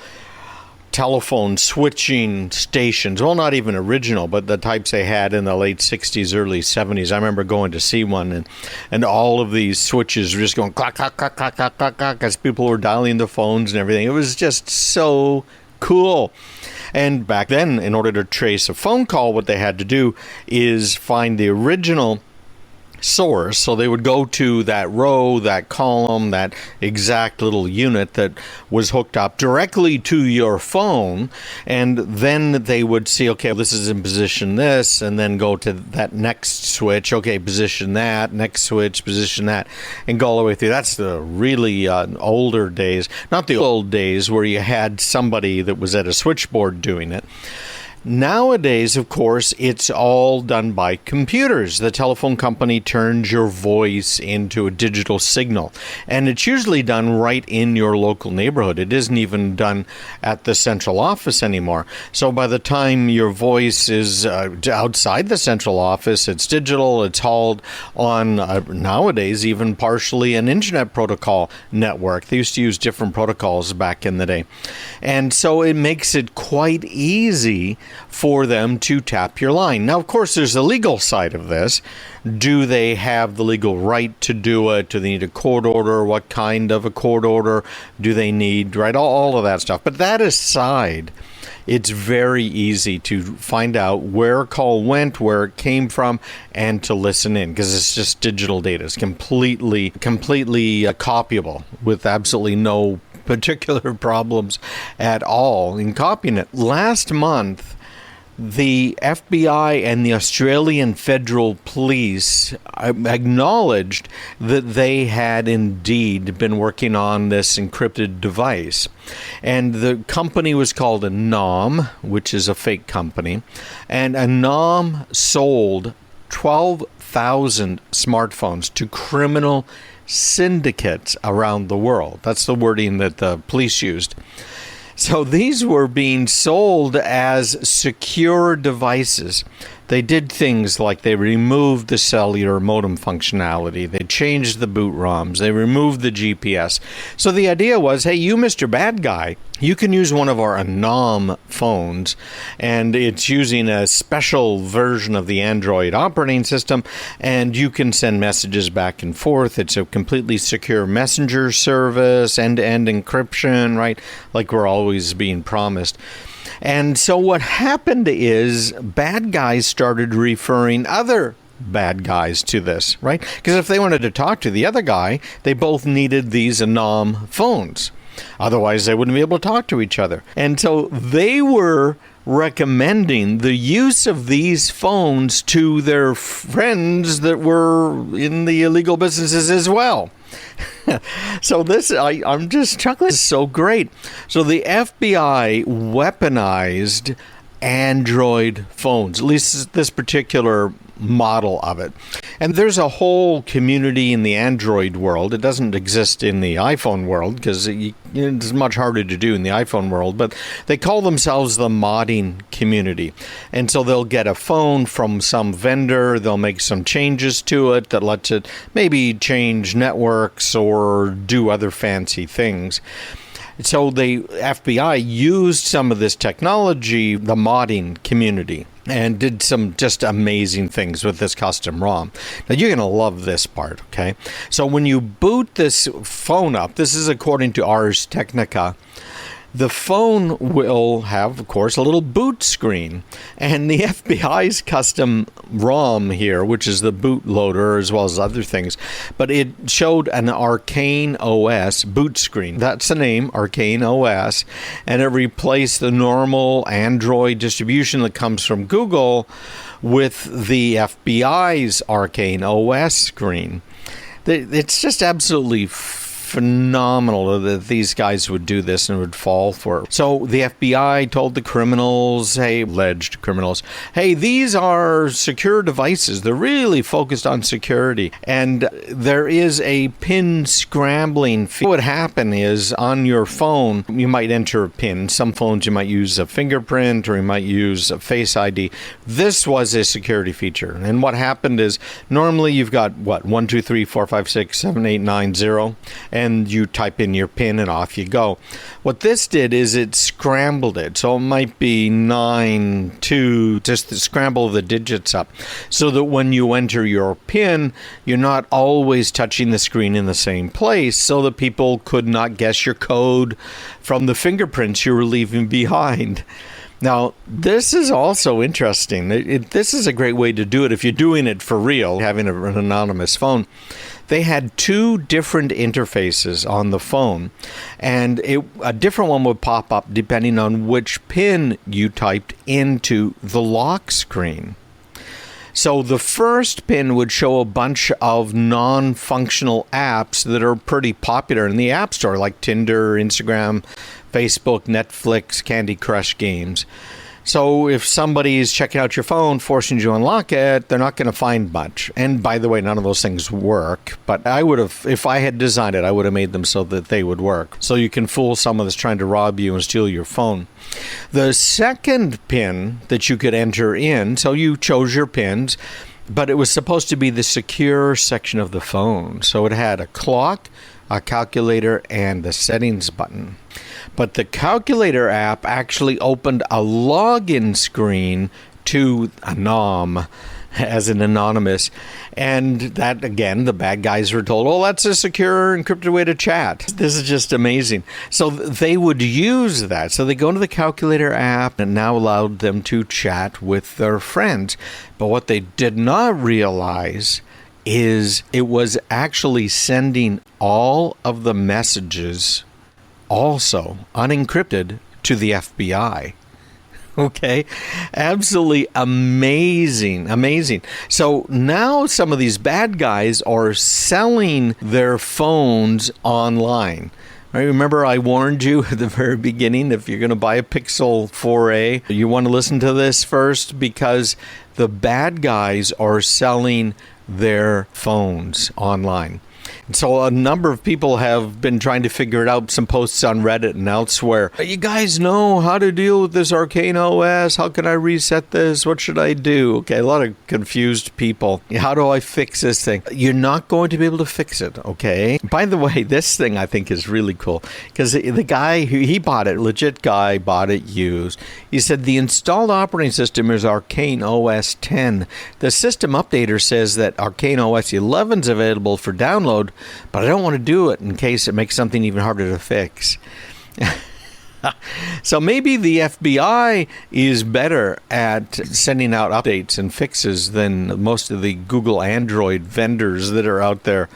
telephone switching stations. Well, not even original, but the types they had in the late 60s, early 70s. I remember going to see one, and all of these switches were just going clack, clack, clack, clack, clack, clack, clack, as people were dialing the phones and everything. It was just so cool. And back then, in order to trace a phone call, what they had to do is find the original source. So they would go to that row, that column, that exact little unit that was hooked up directly to your phone, and then they would see, okay, this is in position this, and then go to that next switch, okay, position that, next switch, position that, and go all the way through. That's the really older days, not the old days where you had somebody that was at a switchboard doing it. Nowadays, of course, it's all done by computers. The telephone company turns your voice into a digital signal, and it's usually done right in your local neighborhood. It isn't even done at the central office anymore. So by the time your voice is outside the central office, it's digital, it's hauled on, nowadays, even partially an internet protocol network. They used to use different protocols back in the day. And so it makes it quite easy for them to tap your line. Now, of course, there's the legal side of this. Do they have the legal right to do it? Do they need a court order? What kind of a court order do they need? Right? All of that stuff. But that aside, it's very easy to find out where a call went, where it came from, and to listen in, because it's just digital data. It's completely copyable with absolutely no particular problems at all in copying it. Last month, the FBI and the Australian Federal Police acknowledged that they had indeed been working on this encrypted device. And the company was called Anom, which is a fake company. And Anom sold 12,000 smartphones to criminal syndicates around the world. That's the wording that the police used. So these were being sold as secure devices. They did things like they removed the cellular modem functionality. They changed the boot ROMs. They removed the GPS. So the idea was, hey, you, Mr. Bad Guy, you can use one of our Anom phones, and it's using a special version of the Android operating system, and you can send messages back and forth. It's a completely secure messenger service, end-to-end encryption, right? Like we're always being promised. And so what happened is bad guys started referring other bad guys to this, right? Because if they wanted to talk to the other guy, they both needed these Anom phones. Otherwise, they wouldn't be able to talk to each other. And so they were recommending the use of these phones to their friends that were in the illegal businesses as well. So this, I'm just chuckling. This is so great. So the FBI weaponized Android phones, at least this particular model of it. And there's a whole community in the Android world. It doesn't exist in the iPhone world because it's much harder to do in the iPhone world, but they call themselves the modding community. And so they'll get a phone from some vendor, they'll make some changes to it that lets it maybe change networks or do other fancy things. So the FBI used some of this technology, the modding community, and did some just amazing things with this custom ROM. Now, you're going to love this part, okay? So when you boot this phone up, this is according to Ars Technica, the phone will have, of course, a little boot screen. And the FBI's custom ROM here, which is the bootloader as well as other things, but it showed an Arcane OS boot screen. That's the name, Arcane OS. And it replaced the normal Android distribution that comes from Google with the FBI's Arcane OS screen. It's just absolutely phenomenal that these guys would do this and would fall for it. So the FBI told the criminals, alleged criminals, hey, these are secure devices. They're really focused on security. And there is a PIN scrambling fee. What would happen is on your phone, you might enter a PIN. Some phones you might use a fingerprint or you might use a Face ID. This was a security feature. And what happened is normally you've got 1, 2, 3, 4, 5, 6, 7, 8, 9, 0. And you type in your PIN and off you go. What this did is it scrambled it. So it might be 9, 2, just to scramble the digits up so that when you enter your PIN, you're not always touching the screen in the same place so that people could not guess your code from the fingerprints you were leaving behind. Now, this is also interesting. This is a great way to do it if you're doing it for real, having an anonymous phone. They had 2 different interfaces on the phone, and a different one would pop up depending on which PIN you typed into the lock screen. So the first PIN would show a bunch of non-functional apps that are pretty popular in the App Store, like Tinder, Instagram, Facebook, Netflix, Candy Crush games. So if somebody is checking out your phone, forcing you to unlock it, they're not going to find much. And by the way, none of those things work. But I would have, if I had designed it, I would have made them so that they would work. So you can fool someone that's trying to rob you and steal your phone. The second PIN that you could enter in, so you chose your PINs, but it was supposed to be the secure section of the phone. So it had a clock, a calculator, and the settings button. But the calculator app actually opened a login screen to Anom as an anonymous. And that, again, the bad guys were told, oh, that's a secure encrypted way to chat. This is just amazing. So they would use that. So they go into the calculator app and now allowed them to chat with their friends. But what they did not realize is it was actually sending all of the messages also unencrypted to the FBI. Okay, absolutely amazing. So now some of these bad guys are selling their phones online. Right, remember I warned you at the very beginning, if you're going to buy a Pixel 4a, you want to listen to this first, because the bad guys are selling their phones online. And so a number of people have been trying to figure it out, some posts on Reddit and elsewhere. You guys know how to deal with this arcane OS? How can I reset this? What should I do? Okay, a lot of confused people. How do I fix this thing? You're not going to be able to fix it, okay? By the way, this thing I think is really cool, because the guy who he bought it, legit guy, bought it used. He said the installed operating system is Arcane OS 10. The system updater says that Arcane OS 11 is available for download, but I don't want to do it in case it makes something even harder to fix. So maybe the FBI is better at sending out updates and fixes than most of the Google Android vendors that are out there.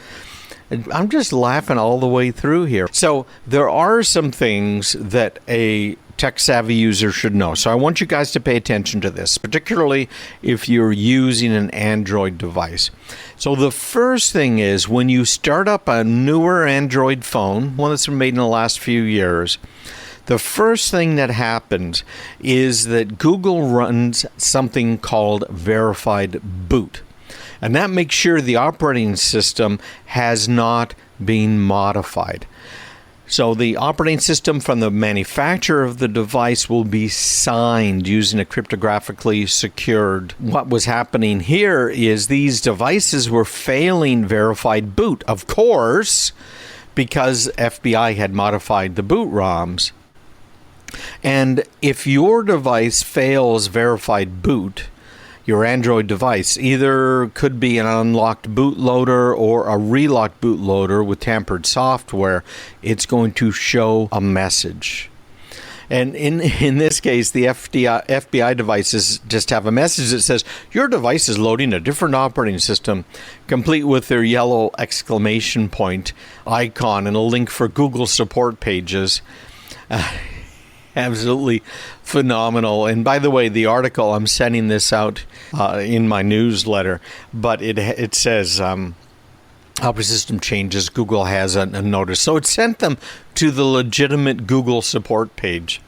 I'm just laughing all the way through here. So there are some things that a tech-savvy user should know. So I want you guys to pay attention to this, particularly if you're using an Android device. So the first thing is, when you start up a newer Android phone, one that's been made in the last few years, the first thing that happens is that Google runs something called verified boot. And that makes sure the operating system has not been modified. So the operating system from the manufacturer of the device will be signed using a cryptographically secured. What was happening here is these devices were failing verified boot, of course, because FBI had modified the boot ROMs. And if your device fails verified boot, your Android device either could be an unlocked bootloader or a relocked bootloader with tampered software, it's going to show a message. And in this case, the FBI devices just have a message that says, your device is loading a different operating system, complete with their yellow exclamation point icon and a link for Google support pages. Absolutely phenomenal. And by the way, the article, I'm sending this out in my newsletter, but it says operating system changes, Google has a notice. So it sent them to the legitimate Google support page.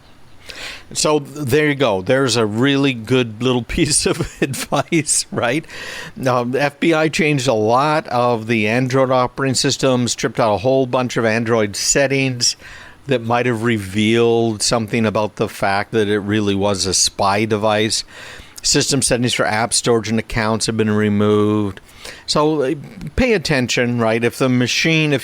So there you go. There's a really good little piece of advice, right? Now, the FBI changed a lot of the Android operating systems, stripped out a whole bunch of Android settings that might have revealed something about the fact that it really was a spy device. System settings for app storage and accounts have been removed. So pay attention, right? If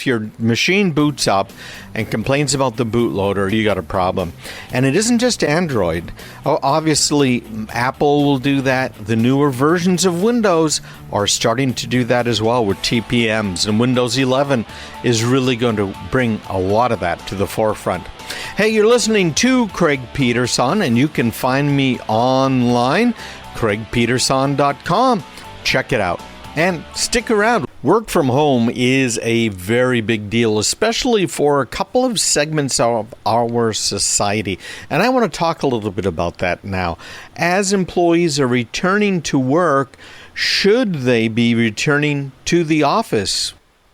your machine boots up and complains about the bootloader, you got a problem. And it isn't just Android. Obviously, Apple will do that. The newer versions of Windows are starting to do that as well with TPMs. And Windows 11 is really going to bring a lot of that to the forefront. Hey, you're listening to Craig Peterson, and you can find me online, craigpeterson.com. Check it out. And stick around. Work from home is a very big deal, especially for a couple of segments of our society. And I want to talk a little bit about that now. As employees are returning to work, should they be returning to the office?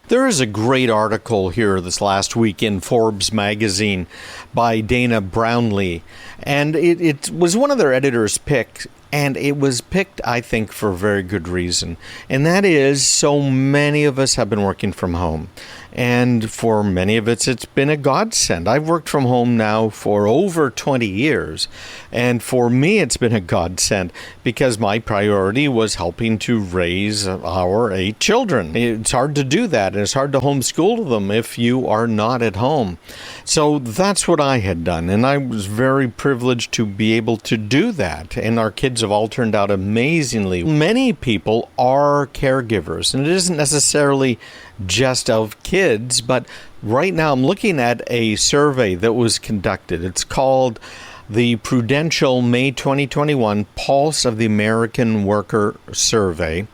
There is a great article here this last week in Forbes magazine by Dana Brownlee, and it was one of their editors' picks. And it was picked, I think, for a very good reason. And that is, so many of us have been working from home. And for many of us, it's been a godsend. I've worked from home now for over 20 years. And for me, it's been a godsend because my priority was helping to raise our 8 children. It's hard to do that, and it's hard to homeschool them if you are not at home. So that's what I had done, and I was very privileged to be able to do that. And our kids have all turned out amazingly. Many people are caregivers, and it isn't necessarily just of kids, but right now I'm looking at a survey that was conducted. It's called the Prudential May 2021 Pulse of the American Worker Survey,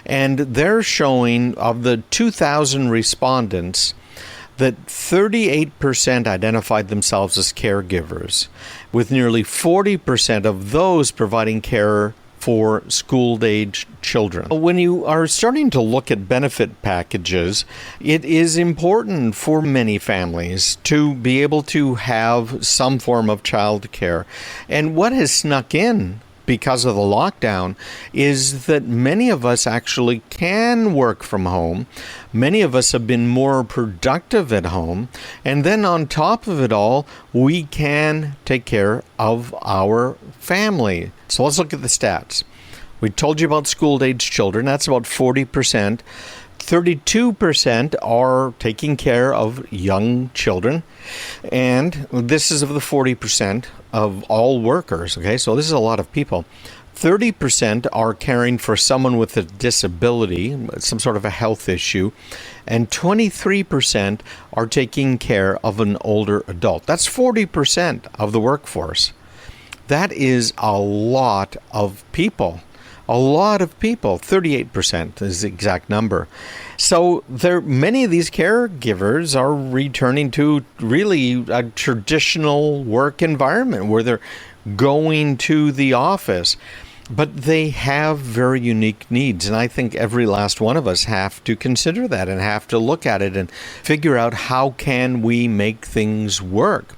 and they're showing of the 2,000 respondents that 38% identified themselves as caregivers, with nearly 40% of those providing care for school-age children. When you are starting to look at benefit packages, it is important for many families to be able to have some form of child care. And what has snuck in because of the lockdown is that many of us actually can work from home. Many of us have been more productive at home. And then on top of it all, we can take care of our family. So let's look at the stats. We told you about school-age children. That's about 40%. 32% are taking care of young children. And this is of the 40% of all workers. Okay, so this is a lot of people. 30% are caring for someone with a disability, some sort of a health issue, and 23% are taking care of an older adult. That's 40% of the workforce. That is a lot of people. A lot of people. 38% is the exact number. So many of these caregivers are returning to really a traditional work environment where they're going to the office. But they have very unique needs, and I think every last one of us have to consider that and have to look at it and figure out how can we make things work.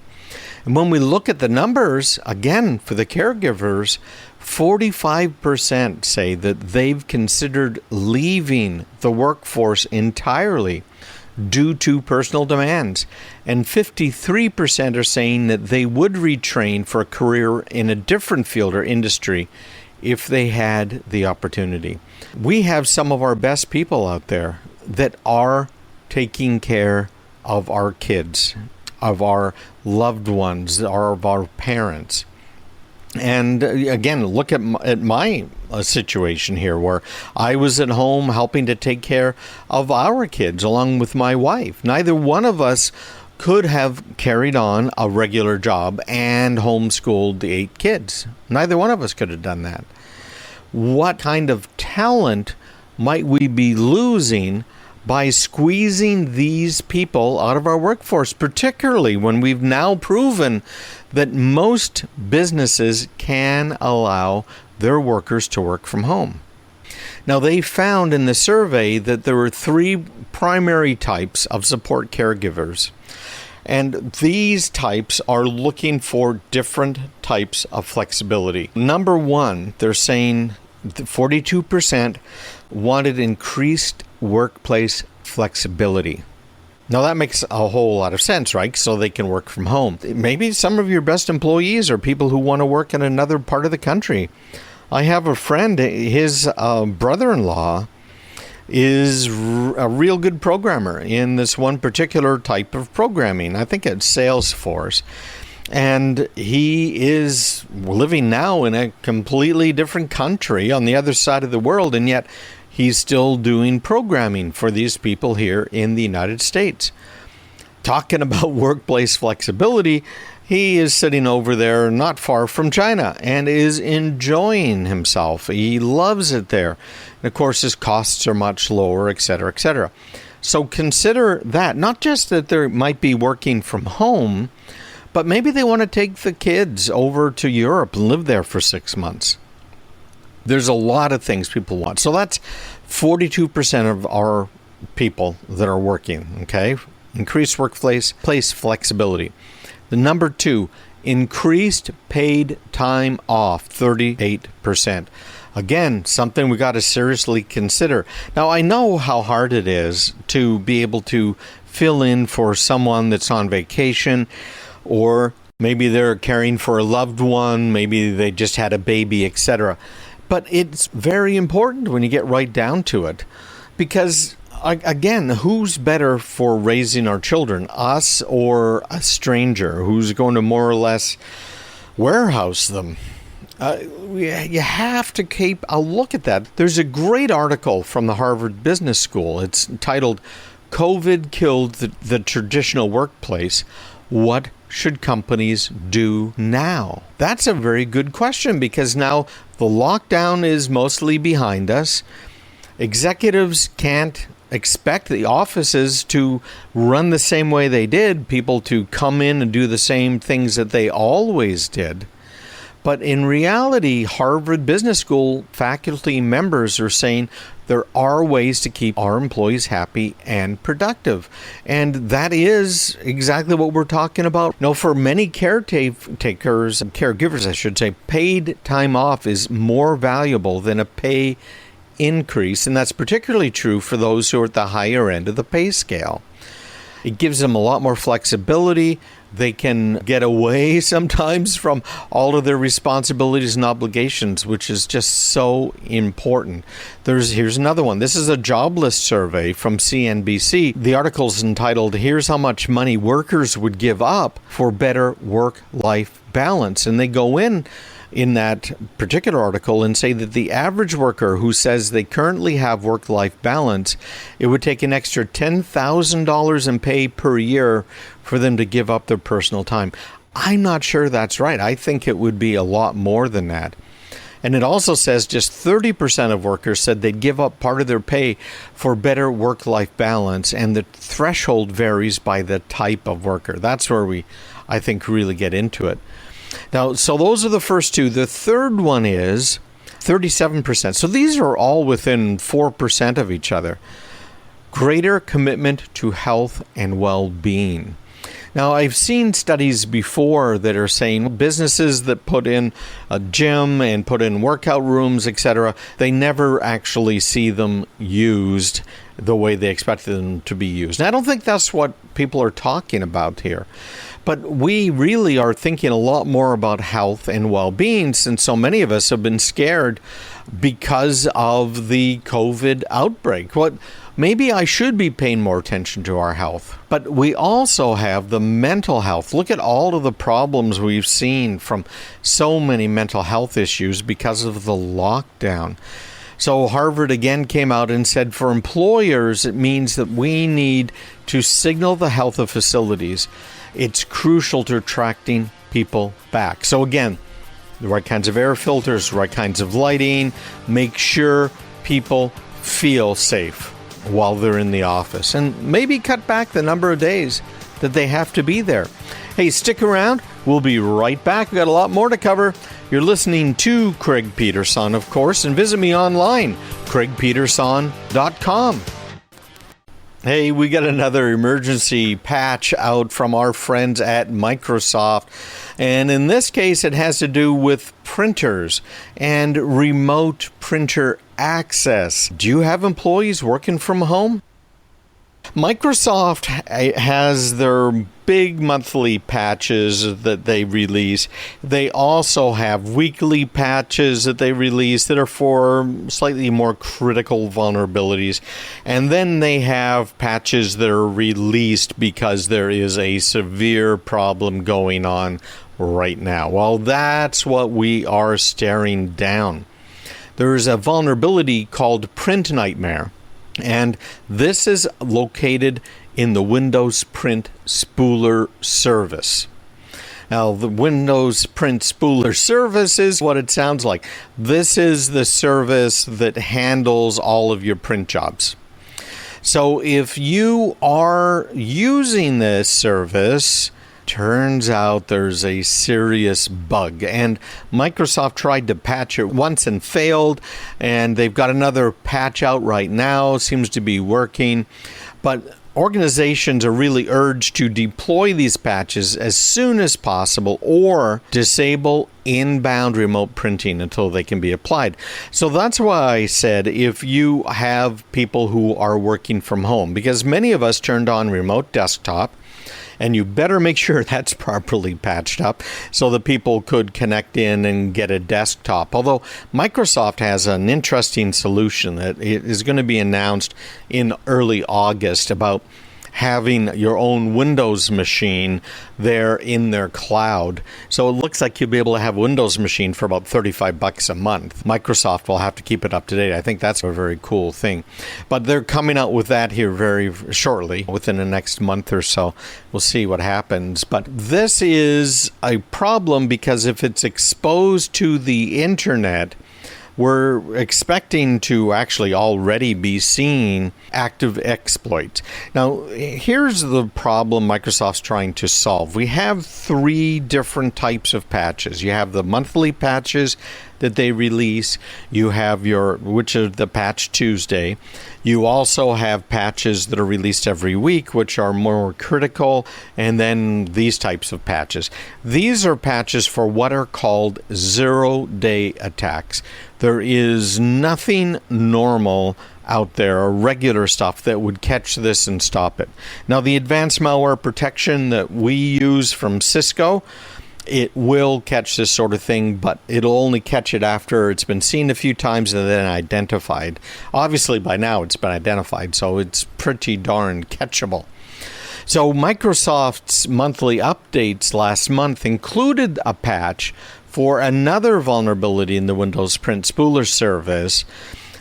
And when we look at the numbers, again, for the caregivers, 45% say that they've considered leaving the workforce entirely due to personal demands. And 53% are saying that they would retrain for a career in a different field or industry if they had the opportunity. We have some of our best people out there that are taking care of our kids, of our loved ones, or of our parents. And again, look at my situation here where I was at home helping to take care of our kids along with my wife. Neither one of us could have carried on a regular job and homeschooled the 8 kids. Neither one of us could have done that. What kind of talent might we be losing by squeezing these people out of our workforce, particularly when we've now proven that most businesses can allow their workers to work from home? Now, they found in the survey that there were 3 primary types of support caregivers. And these types are looking for different types of flexibility. Number 1, they're saying 42% wanted increased workplace flexibility. Now that makes a whole lot of sense, right? So they can work from home. Maybe some of your best employees are people who want to work in another part of the country. I have a friend, his brother-in-law is a real good programmer in this one particular type of programming. I think it's Salesforce. And he is living now in a completely different country on the other side of the world, and yet he's still doing programming for these people here in the United States. Talking about workplace flexibility, he is sitting over there not far from China and is enjoying himself. He loves it there. And of course, his costs are much lower, etc., etc. So consider that, not just that they might be working from home, but maybe they want to take the kids over to Europe and live there for 6 months. There's a lot of things people want. So that's 42% of our people that are working, okay? Increased workplace flexibility. The number 2, increased paid time off, 38%. Again, something we got to seriously consider. Now, I know how hard it is to be able to fill in for someone that's on vacation, or maybe they're caring for a loved one, maybe they just had a baby, etc. But it's very important when you get right down to it, because again, who's better for raising our children, us or a stranger who's going to more or less warehouse them? You have to keep a look at that. There's a great article from the Harvard Business School. It's titled, "COVID Killed the Traditional Workplace. What should companies do now?" That's a very good question, because now the lockdown is mostly behind us. Executives can't expect the offices to run the same way they did, people to come in and do the same things that they always did. But in reality, Harvard Business School faculty members are saying there are ways to keep our employees happy and productive. And that is exactly what we're talking about. Now, for many caregivers, I should say, paid time off is more valuable than a pay increase. And that's particularly true for those who are at the higher end of the pay scale. It gives them a lot more flexibility. They can get away sometimes from all of their responsibilities and obligations, which is just so important. Here's another one. This is a jobless survey from CNBC. The article's entitled, "Here's How Much Money Workers Would Give Up for Better Work-Life Balance." And they go in that particular article and say that the average worker who says they currently have work-life balance, it would take an extra $10,000 in pay per year for them to give up their personal time. I'm not sure that's right. I think it would be a lot more than that. And it also says just 30% of workers said they'd give up part of their pay for better work-life balance, and the threshold varies by the type of worker. That's where we, I think, really get into it. Now, so those are the first two. The third one is 37%. So these are all within 4% of each other. Greater commitment to health and well-being. Now, I've seen studies before that are saying businesses that put in a gym and put in workout rooms, etc., they never actually see them used the way they expected them to be used. And I don't think that's what people are talking about here. But we really are thinking a lot more about health and well-being, since so many of us have been scared because of the COVID outbreak. Maybe I should be paying more attention to our health. But we also have the mental health. Look at all of the problems we've seen from so many mental health issues because of the lockdown. So Harvard again came out and said for employers, it means that we need to signal the health of facilities. It's crucial to attracting people back. So again, the right kinds of air filters, the right kinds of lighting, make sure people feel safe while they're in the office, and maybe cut back the number of days that they have to be there. Hey, stick around. We'll be right back. We've got a lot more to cover. You're listening to Craig Peterson, of course, and visit me online, craigpeterson.com. Hey, we got another emergency patch out from our friends at Microsoft. And in this case, it has to do with printers and remote printer access. Do you have employees working from home? Microsoft has their big monthly patches that they release. They also have weekly patches that they release that are for slightly more critical vulnerabilities. And then they have patches that are released because there is a severe problem going on right now. Well, that's what we are staring down. There is a vulnerability called Print Nightmare. And this is located in the Windows Print Spooler service. Now, the Windows Print Spooler service is what it sounds like. This is the service that handles all of your print jobs. So if you are using this service, turns out there's a serious bug, and Microsoft tried to patch it once and failed, and they've got another patch out right now. Seems to be working, but organizations are really urged to deploy these patches as soon as possible or disable inbound remote printing until they can be applied. So that's why I said if you have people who are working from home, because many of us turned on remote desktop, and you better make sure that's properly patched up so that people could connect in and get a desktop. Although Microsoft has an interesting solution that is going to be announced in early August about having your own Windows machine there in their cloud. So it looks like you'll be able to have a Windows machine for about $35 a month. Microsoft will have to keep it up to date. I think that's a very cool thing. But they're coming out with that here very shortly, within the next month or so. We'll see what happens. But this is a problem because if it's exposed to the internet, we're expecting to actually already be seeing active exploits. Now, here's the problem Microsoft's trying to solve. We have 3 different types of patches. You have the monthly patches that they release. You have which are the Patch Tuesday. You also have patches that are released every week, which are more critical, and then these types of patches. These are patches for what are called zero-day attacks. There is nothing normal out there, or regular stuff, that would catch this and stop it. Now, the advanced malware protection that we use from Cisco, it will catch this sort of thing, but it'll only catch it after it's been seen a few times and then identified. Obviously, by now it's been identified, so it's pretty darn catchable. So Microsoft's monthly updates last month included a patch for another vulnerability in the Windows Print Spooler service,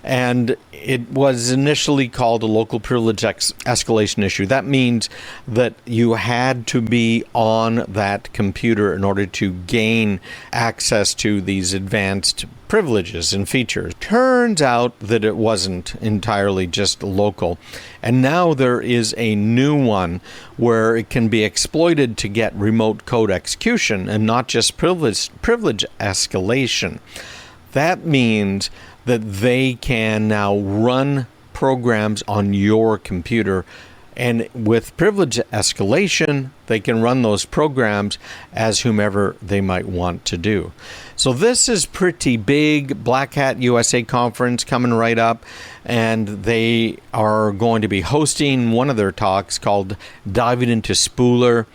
and it was initially called a local privilege escalation issue. That means that you had to be on that computer in order to gain access to these advanced privileges and features. Turns out that it wasn't entirely just local. And now there is a new one where it can be exploited to get remote code execution and not just privilege escalation. That means that they can now run programs on your computer, and with privilege escalation, they can run those programs as whomever they might want to do. So this is pretty big. Black Hat USA conference coming right up, and they are going to be hosting one of their talks called Diving into Spooler,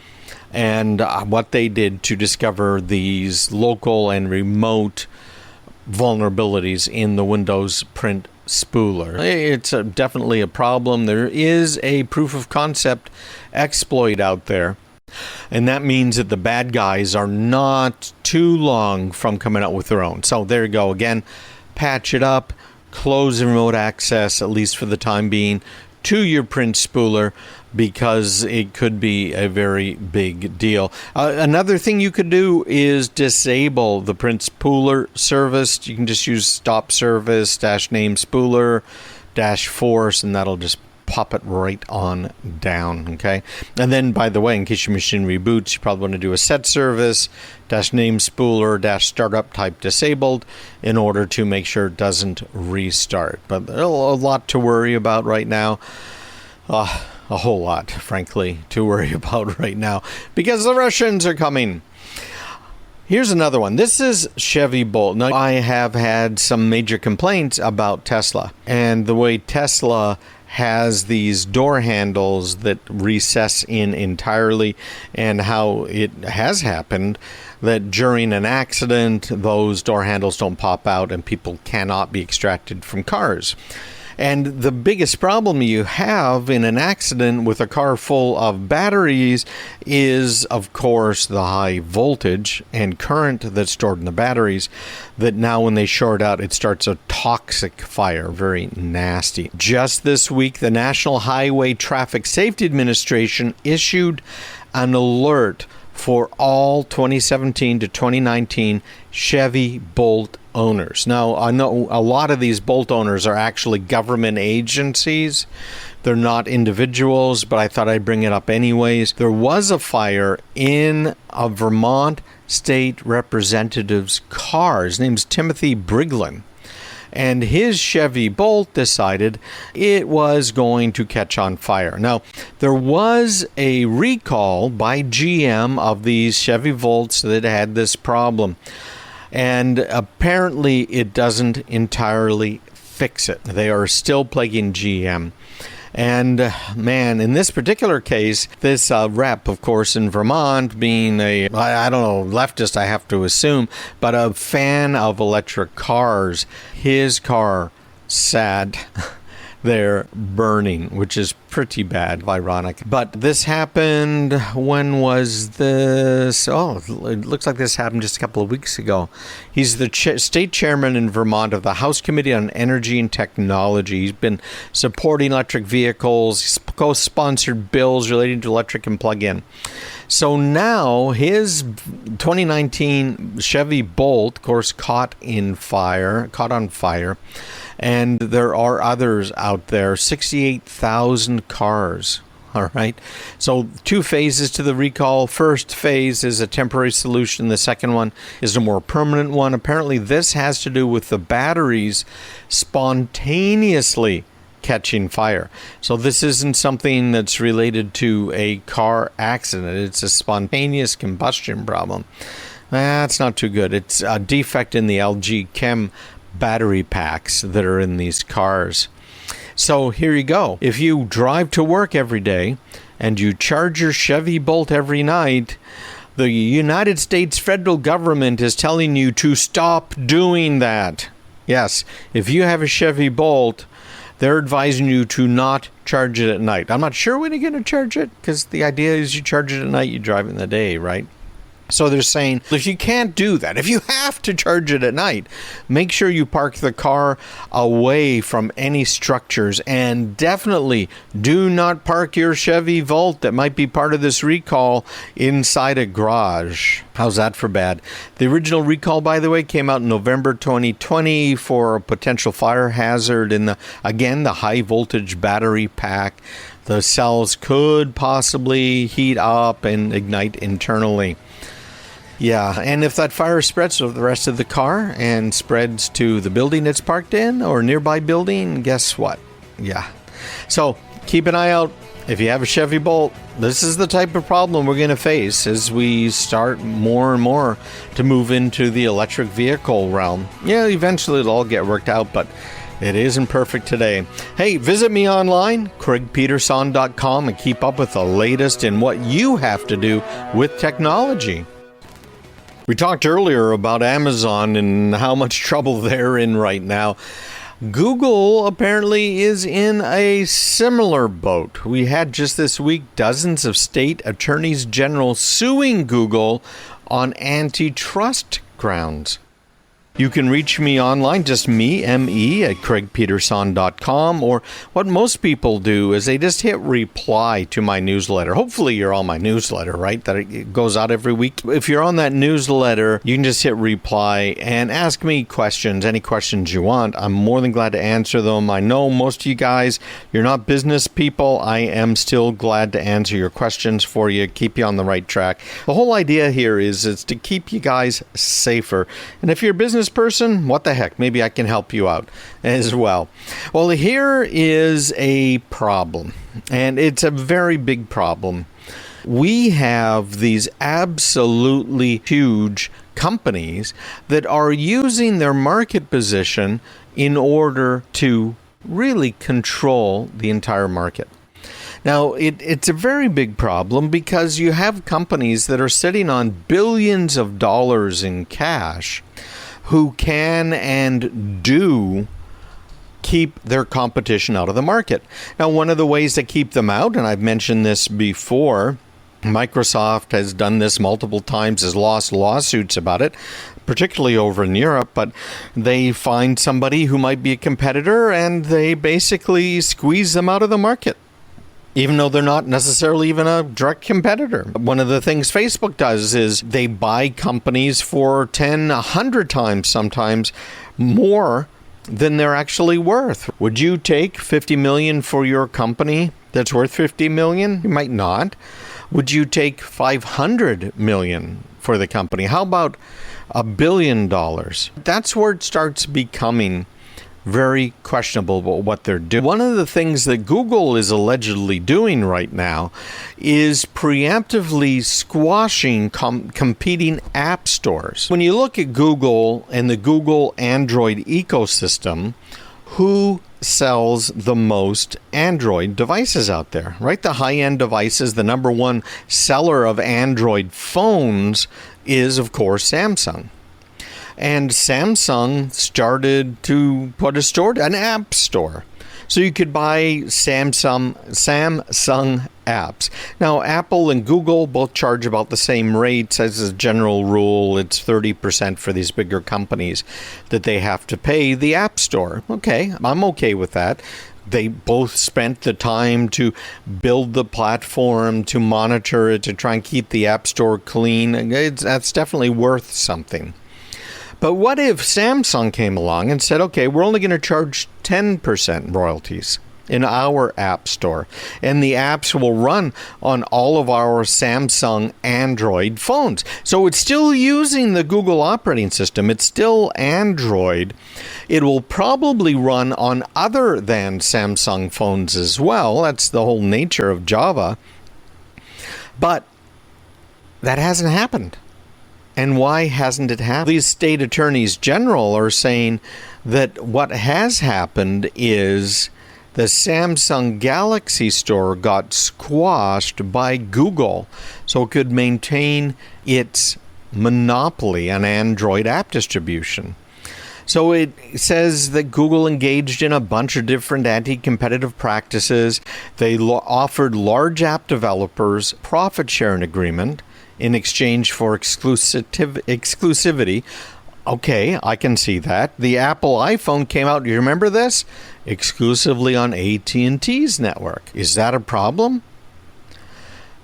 and what they did to discover these local and remote vulnerabilities in the Windows Print Spooler. It's definitely a problem. There is a proof of concept exploit out there, and that means that the bad guys are not too long from coming out with their own. So there you go again. Patch it up, close remote access, at least for the time being, to your Print Spooler, because it could be a very big deal. Another thing you could do is disable the Print Spooler service. You can just use stop service -name spooler -force, and that'll just pop it right on down, okay? And then, by the way, in case your machine reboots, you probably want to do a set service -name spooler -startup type disabled in order to make sure it doesn't restart. But there's a lot to worry about right now. A whole lot, frankly, to worry about right now, because the Russians are coming. Here's another one. This is Chevy Bolt. Now, I have had some major complaints about Tesla and the way Tesla has these door handles that recess in entirely, and how it has happened that during an accident, those door handles don't pop out and people cannot be extracted from cars. And the biggest problem you have in an accident with a car full of batteries is, of course, the high voltage and current that's stored in the batteries, that now when they short out, it starts a toxic fire. Very nasty. Just this week, the National Highway Traffic Safety Administration issued an alert for all 2017 to 2019 Chevy Bolt owners. Now, I know a lot of these Bolt owners are actually government agencies. They're not individuals, but I thought I'd bring it up anyways. There was a fire in a Vermont state representative's car. His name's Timothy Briglin. and his Chevy Bolt decided it was going to catch on fire. Now, there was a recall by GM of these Chevy Volts that had this problem, and apparently it doesn't entirely fix it. They are still plaguing GM. And man, in this particular case, this rep, of course, in Vermont, being a, I don't know, leftist, I have to assume, but a fan of electric cars, his car sat there burning, which is pretty bad, ironic. But this happened, when was this? Oh, it looks like this happened just a couple of weeks ago. He's the state chairman in Vermont of the House Committee on Energy and Technology. He's been supporting electric vehicles. He's co-sponsored bills relating to electric and plug-in. So now his 2019 Chevy Bolt, of course, caught on fire. And there are others out there, 68,000 cars. All right. So 2 phases to the recall. First phase is a temporary solution. The second one is a more permanent one. Apparently, this has to do with the batteries spontaneously catching fire. So this isn't something that's related to a car accident. It's a spontaneous combustion problem. That's not too good. It's a defect in the LG Chem battery packs that are in these cars. So here you go. If you drive to work every day and you charge your Chevy Bolt every night, the United States federal government is telling you to stop doing that. Yes, if you have a Chevy Bolt, they're advising you to not charge it at night. I'm not sure when you're going to charge it, because the idea is you charge it at night, you drive it in the day, right? So they're saying, if you can't do that, if you have to charge it at night, make sure you park the car away from any structures, and definitely do not park your Chevy Volt that might be part of this recall inside a garage. How's that for bad? The original recall, by the way, came out in November 2020 for a potential fire hazard in the high voltage battery pack. The cells could possibly heat up and ignite internally. Yeah, and if that fire spreads to the rest of the car and spreads to the building it's parked in or nearby building, guess what? Yeah. So keep an eye out. If you have a Chevy Bolt, this is the type of problem we're going to face as we start more and more to move into the electric vehicle realm. Yeah, eventually it'll all get worked out, but it isn't perfect today. Hey, visit me online, craigpeterson.com, and keep up with the latest in what you have to do with technology. We talked earlier about Amazon and how much trouble they're in right now. Google apparently is in a similar boat. We had just this week dozens of state attorneys general suing Google on antitrust grounds. You can reach me online, just me, M-E, at craigpeterson.com, or what most people do is they just hit reply to my newsletter. Hopefully you're on my newsletter, right? That it goes out every week. If you're on that newsletter, you can just hit reply and ask me questions, any questions you want. I'm more than glad to answer them. I know most of you guys, you're not business people. I am still glad to answer your questions for you, keep you on the right track. The whole idea here is to keep you guys safer. And if you're a business person, what the heck, maybe I can help you out as well. Well, here is a problem, and it's a very big problem. We have these absolutely huge companies that are using their market position in order to really control the entire market. Now, it's a very big problem because you have companies that are sitting on billions of dollars in cash who can and do keep their competition out of the market. Now, one of the ways to keep them out, and I've mentioned this before, Microsoft has done this multiple times, has lost lawsuits about it, particularly over in Europe, but they find somebody who might be a competitor and they basically squeeze them out of the market, even though they're not necessarily even a direct competitor. One of the things Facebook does is they buy companies for 10, 100 times sometimes more than they're actually worth. Would you take $50 million for your company that's worth $50 million? You might not. Would you take $500 million for the company? How about $1 billion? That's where it starts becoming very questionable about what they're doing. One of the things that Google is allegedly doing right now is preemptively squashing competing app stores. When you look at Google and the Google Android ecosystem, who sells the most Android devices out there, right? The high-end devices, the number one seller of Android phones is, of course, Samsung. And Samsung started to put an app store. So you could buy Samsung apps. Now, Apple and Google both charge about the same rates. As a general rule, it's 30% for these bigger companies that they have to pay the App Store. Okay, I'm okay with that. They both spent the time to build the platform, to monitor it, to try and keep the App Store clean. That's definitely worth something. But what if Samsung came along and said, okay, we're only going to charge 10% royalties in our app store, and the apps will run on all of our Samsung Android phones. So it's still using the Google operating system. It's still Android. It will probably run on other than Samsung phones as well. That's the whole nature of Java. But that hasn't happened. And why hasn't it happened? These state attorneys general are saying that what has happened is the Samsung Galaxy Store got squashed by Google so it could maintain its monopoly on Android app distribution. So it says that Google engaged in a bunch of different anti-competitive practices. They offered large app developers profit-sharing agreement in exchange for exclusivity. Okay, I can see that. The Apple iPhone came out, do you remember this? Exclusively on AT&T's network. Is that a problem?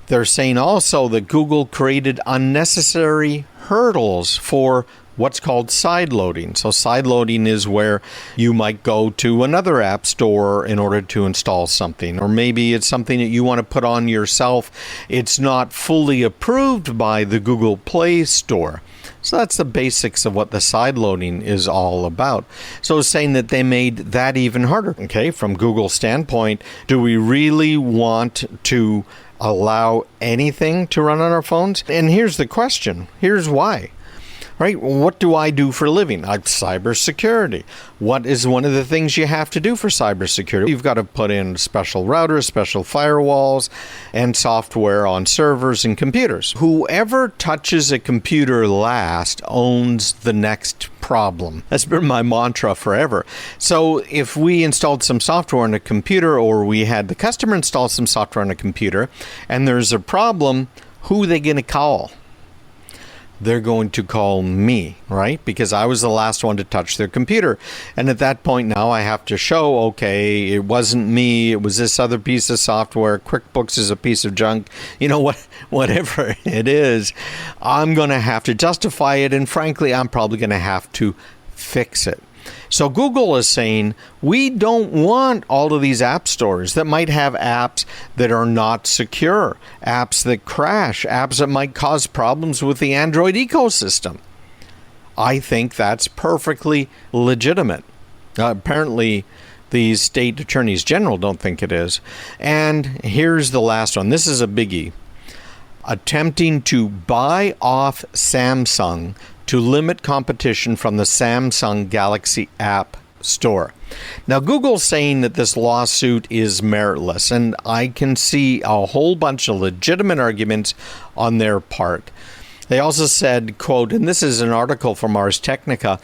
They're saying also that Google created unnecessary hurdles for what's called sideloading. So sideloading is where you might go to another app store in order to install something, or maybe it's something that you want to put on yourself. It's not fully approved by the Google Play Store. So that's the basics of what the sideloading is all about. So it's saying that they made that even harder. Okay, from Google's standpoint, do we really want to allow anything to run on our phones? And here's the question. Here's why. Right? What do I do for a living? Cybersecurity. What is one of the things you have to do for cybersecurity? You've got to put in special routers, special firewalls, and software on servers and computers. Whoever touches a computer last owns the next problem. That's been my mantra forever. So if we installed some software on a computer, or we had the customer install some software on a computer, and there's a problem, who are they going to call? They're going to call me, right? Because I was the last one to touch their computer. And at that point now I have to show, okay, it wasn't me, it was this other piece of software. QuickBooks is a piece of junk. You know what? Whatever it is, I'm going to have to justify it. And frankly, I'm probably going to have to fix it. So Google is saying, we don't want all of these app stores that might have apps that are not secure, apps that crash, apps that might cause problems with the Android ecosystem. I think that's perfectly legitimate. Apparently, the state attorneys general don't think it is. And here's the last one. This is a biggie. Attempting to buy off Samsung to limit competition from the Samsung Galaxy App Store. Now, Google's saying that this lawsuit is meritless, and I can see a whole bunch of legitimate arguments on their part. They also said, quote, and this is an article from Ars Technica,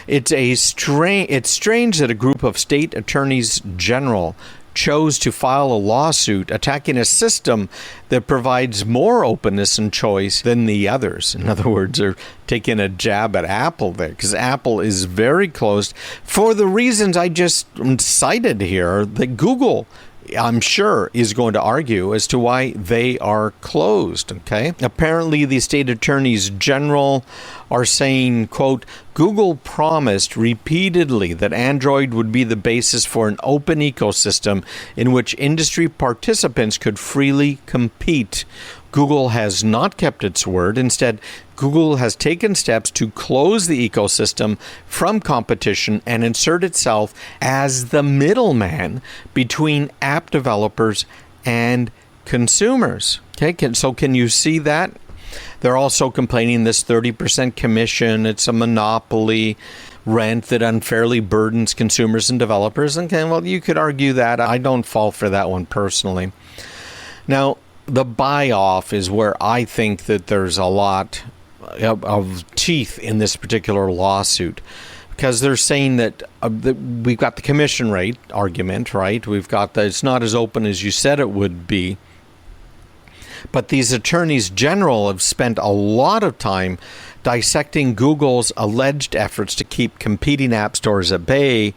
it's strange that a group of state attorneys general chose to file a lawsuit attacking a system that provides more openness and choice than the others. In other words, they're taking a jab at Apple there, because Apple is very closed for the reasons I just cited here, that Google, I'm sure, is going to argue as to why they are closed, okay? Apparently, the state attorneys general are saying, quote, Google promised repeatedly that Android would be the basis for an open ecosystem in which industry participants could freely compete. Google has not kept its word. Instead, Google has taken steps to close the ecosystem from competition and insert itself as the middleman between app developers and consumers. Okay, so can you see that? They're also complaining this 30% commission, it's a monopoly rent that unfairly burdens consumers and developers. Okay, well, you could argue that. I don't fall for that one personally. Now, the buy-off is where I think that there's a lot of teeth in this particular lawsuit, because they're saying that we've got the commission rate argument, right? We've got that it's not as open as you said it would be. But these attorneys general have spent a lot of time dissecting Google's alleged efforts to keep competing app stores at bay.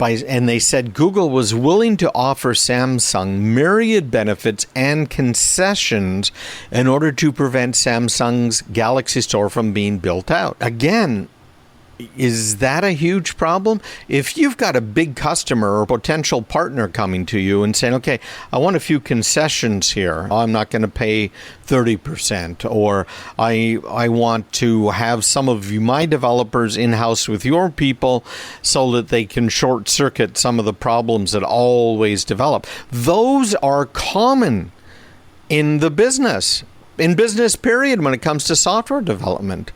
And they said Google was willing to offer Samsung myriad benefits and concessions in order to prevent Samsung's Galaxy Store from being built out. Again, is that a huge problem? If you've got a big customer or potential partner coming to you and saying, okay, I want a few concessions here. I'm not going to pay 30%, or I want to have some of my developers in-house with your people so that they can short-circuit some of the problems that always develop. Those are common in the business, period, when it comes to software development.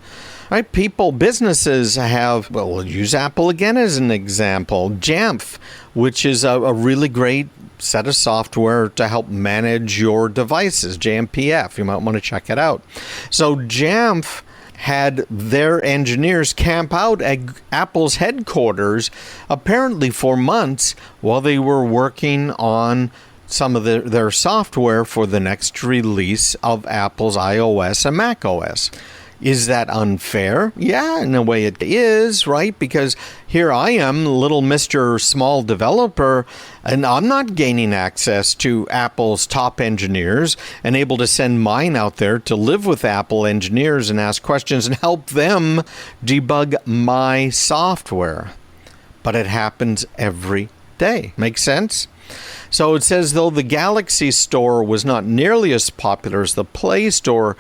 Right? Businesses have, well, we'll use Apple again as an example, Jamf, which is a really great set of software to help manage your devices, JMPF. You might want to check it out. So Jamf had their engineers camp out at Apple's headquarters, apparently for months, while they were working on some of their software for the next release of Apple's iOS and macOS. Is that unfair? Yeah, in a way it is, right? Because here I am, little Mr. Small Developer, and I'm not gaining access to Apple's top engineers and able to send mine out there to live with Apple engineers and ask questions and help them debug my software. But it happens every day. Make sense? So it says, though the Galaxy Store was not nearly as popular as the Play Store,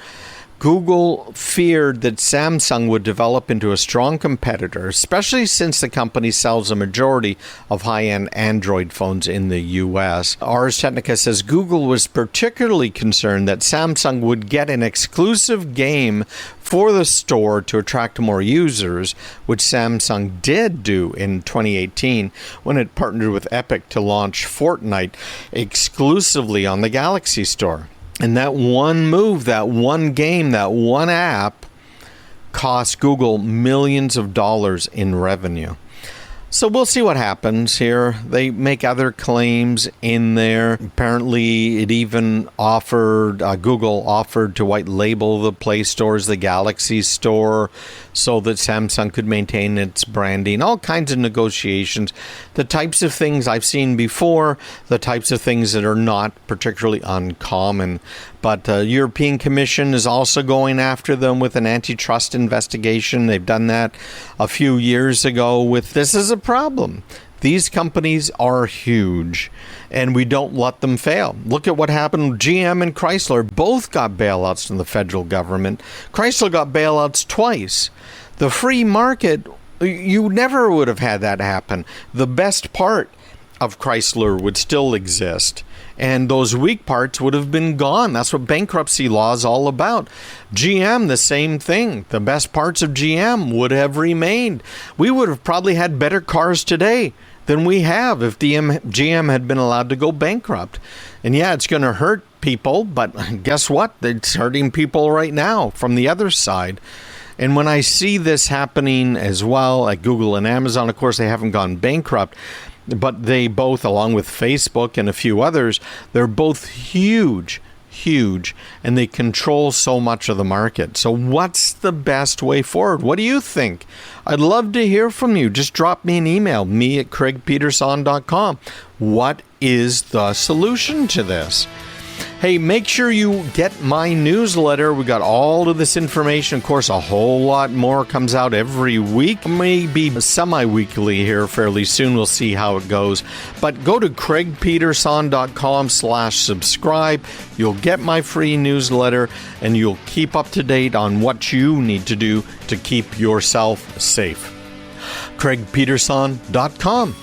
Google feared that Samsung would develop into a strong competitor, especially since the company sells a majority of high-end Android phones in the U.S. Ars Technica says Google was particularly concerned that Samsung would get an exclusive game for the store to attract more users, which Samsung did do in 2018 when it partnered with Epic to launch Fortnite exclusively on the Galaxy Store. And that one move, that one game, that one app cost Google millions of dollars in revenue. So we'll see what happens here. They make other claims in there. Apparently, it even offered, Google offered to white label the Play Store as the Galaxy Store so that Samsung could maintain its branding. All kinds of negotiations. The types of things I've seen before, the types of things that are not particularly uncommon. But the European Commission is also going after them with an antitrust investigation. They've done that a few years ago with this is a problem. These companies are huge, and we don't let them fail. Look at what happened. GM and Chrysler both got bailouts from the federal government. Chrysler got bailouts twice. The free market, you never would have had that happen. The best part of Chrysler would still exist, and those weak parts would have been gone. That's what bankruptcy law is all about. GM, the same thing. The best parts of GM would have remained. We would have probably had better cars today than we have if GM had been allowed to go bankrupt. And yeah, it's going to hurt people, but guess what? It's hurting people right now from the other side. And when I see this happening as well at Google and Amazon, of course, they haven't gone bankrupt, but they both, along with Facebook and a few others, they're both huge, and they control so much of the market. So what's the best way forward? What do you think? I'd love to hear from you. Just drop me an email, me@craigpeterson.com. What is the solution to this? Hey, make sure you get my newsletter. We got all of this information. Of course, a whole lot more comes out every week. Maybe semi-weekly here fairly soon. We'll see how it goes. But go to craigpeterson.com/subscribe. You'll get my free newsletter, and you'll keep up to date on what you need to do to keep yourself safe. craigpeterson.com